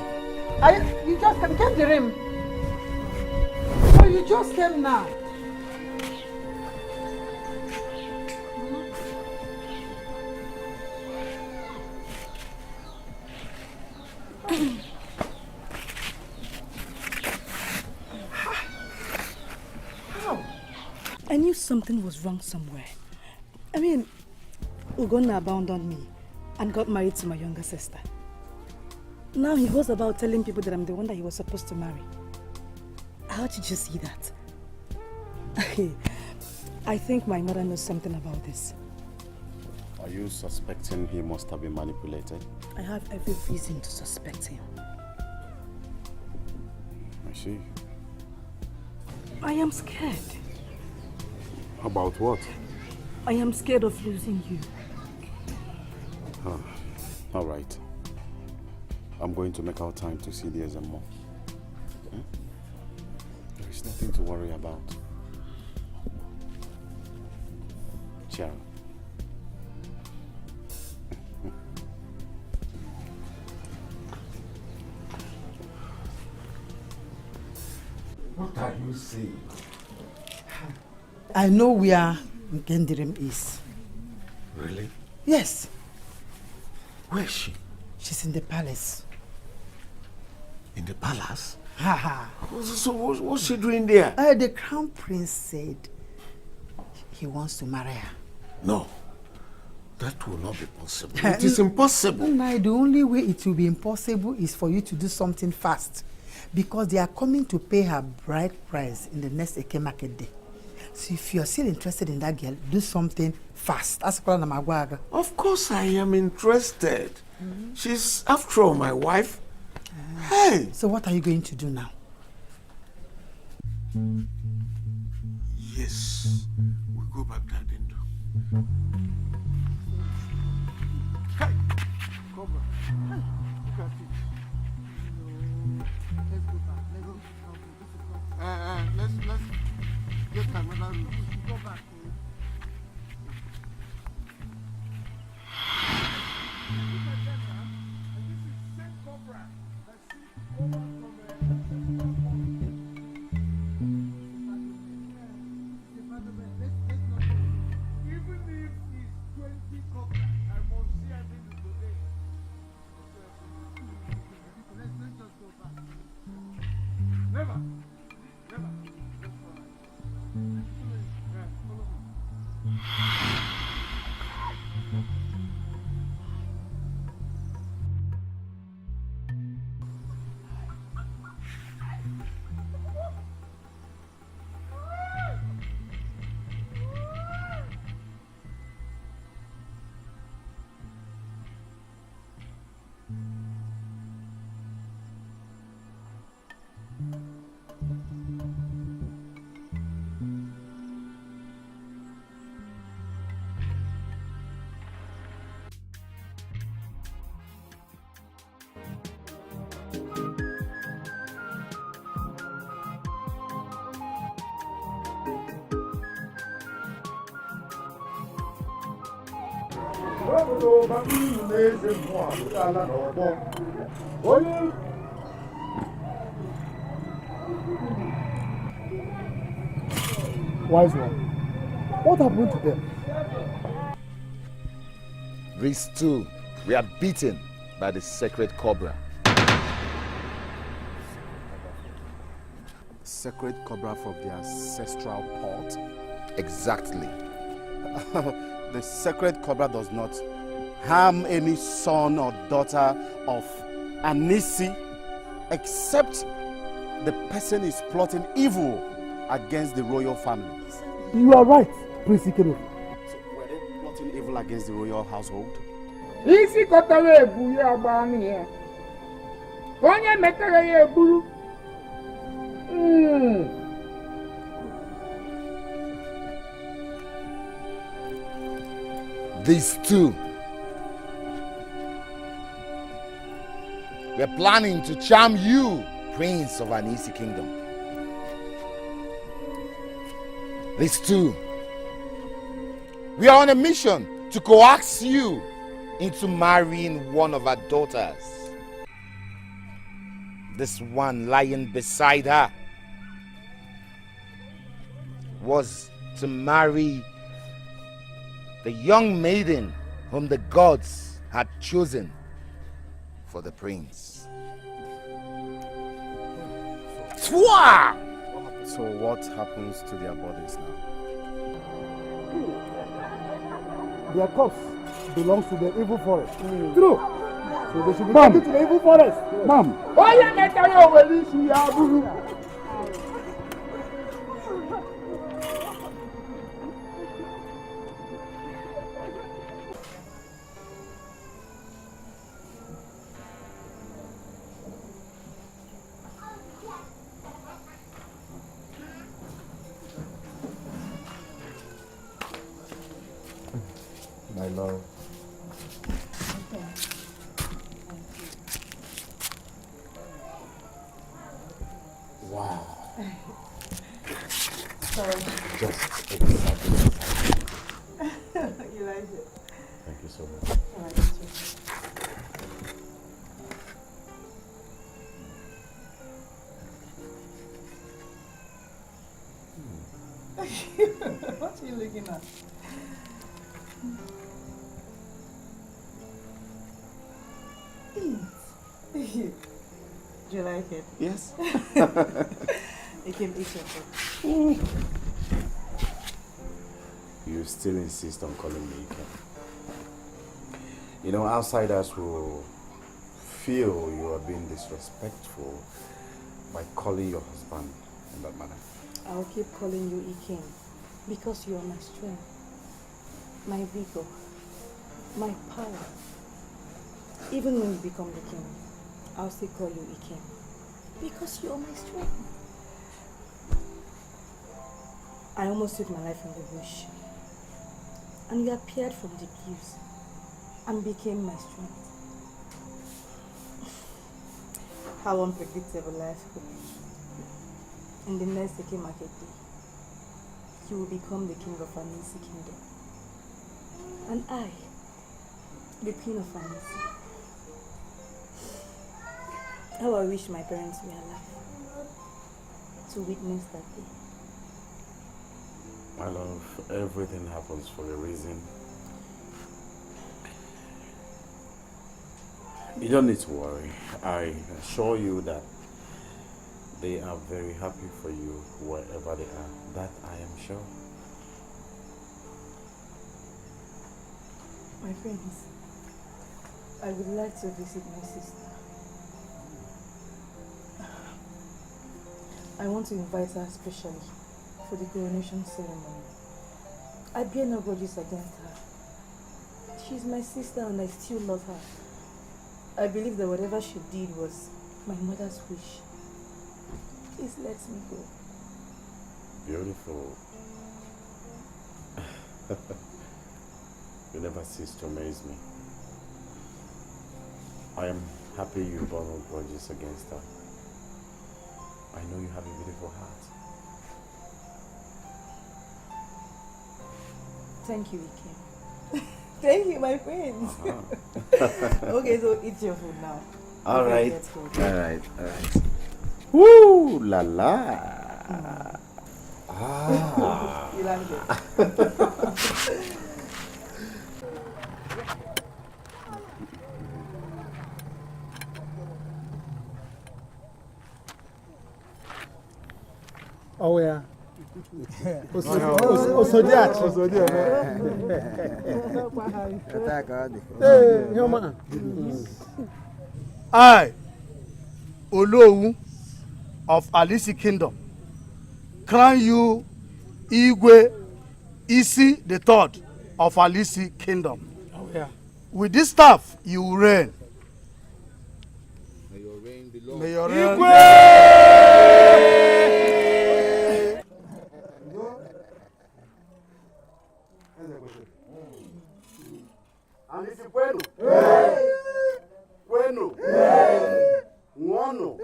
You just came to him. Oh, you just came now. How? I knew something was wrong somewhere. I mean, Ugonna abandoned me and got married to my younger sister. Now he goes about telling people that I'm the one that he was supposed to marry. How did you see that? I think my mother knows something about this. Are you suspecting he must have been manipulated? I have every reason to suspect him. I see. I am scared. About what? I am scared of losing you. Oh, all right. I'm going to make our time to see the Ezemo. Hmm? There is nothing to worry about. Ciao. What are you saying? I know where Ngendirim is. Really? Yes. Where is she? She's in the palace. In the palace? Ha ha. So what's she doing there? The crown prince said he wants to marry her. No. That will not be possible. It is impossible. No, the only way it will be impossible is for you to do something fast. Because they are coming to pay her bride price in the next Eke market day. So if you are still interested in that girl, do something fast. Of course I am interested. She's, after all, my wife. Hey! So what are you going to do now? Yes. We go back to Adendo. Hey! Cobra. Hey! Look at it. Let's go back. Let's get another room. Go back. Wise one. What happened to them? These two were beaten by the sacred cobra. Sacred cobra from the ancestral pot? Exactly. The sacred cobra does not harm any son or daughter of Anisi except the person is plotting evil against the royal family. You are right, Prince Ikero. So were they plotting evil against the royal household? Isi kọtara ebu ya agba n'ihe. Onye metere ya eburu. These two were planning to charm you, Prince of Anisi Kingdom. These two, we are on a mission to coax you into marrying one of our daughters. This one lying beside her was to marry the young maiden whom the gods had chosen for the prince. Twa! So what happens to their bodies now? Their corpse belongs to the evil forest. True. So they should be taken to the evil forest. Ma'am. Onye metere ya owere isi ya buru. My love. Wow. Sorry. Just exactly. You like it? Thank you so much. I like it too. What are you looking at? Do you like it? Yes. You can eat it. You still insist on calling me Ike. You know, outsiders will feel you are being disrespectful by calling your husband in that manner. I'll keep calling you Ikem because you are my strength, my vigor, my power. Even when you become the king, I'll still call you Ikem because you are my strength. I almost took my life in the bush, and you appeared from the caves and became my strength. How unpredictable life could be. In the next Eke market day, you will become the king of Anisi Kingdom. And I, the queen of Anisi. How I wish my parents were alive to witness that day. My love, everything happens for a reason. You don't need to worry. I assure you that they are very happy for you wherever they are. That I am sure. My friends, I would like to visit my sister. I want to invite her especially for the coronation ceremony. I bear no grudges against her. She's my sister and I still love her. I believe that whatever she did was my mother's wish. Please let me go. Beautiful. You never cease to amaze me. I am happy you bore no grudges against her. I know you have a beautiful heart. Thank you, Ike. Thank you, my friends. Okay, so eat your food now. All Okay, right. let's go. All right. Woo la la. Ah. Oh yeah. I, Olowu of Alisi Kingdom, crown you Igwe Isi the Third of Alisi Kingdom. Oh, yeah. With this staff, you will reign. May your reign be long. May your reign. Alisi kwenu. Kwenu. Mwono.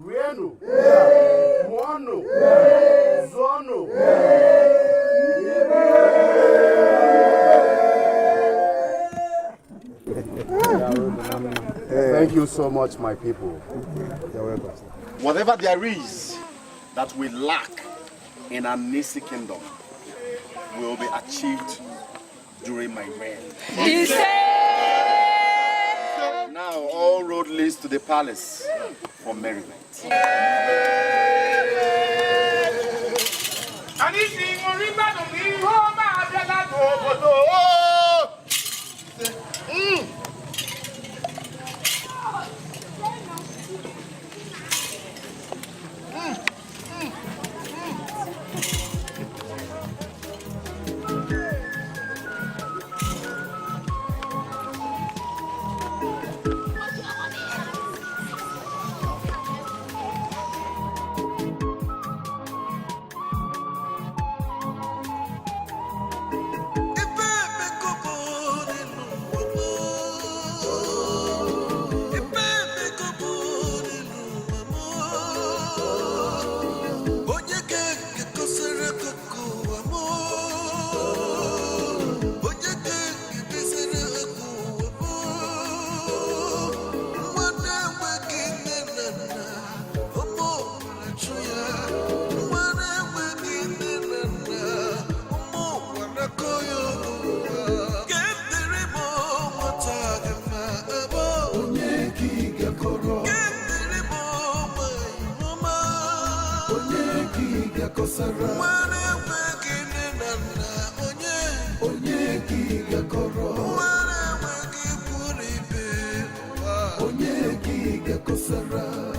Rienu. Mwono. Zono. Thank you so much, my people. You're welcome. Whatever there is that we lack in our Nisi Kingdom will be achieved during my reign. Now all road leads to the palace for merriment. Onye giga kosara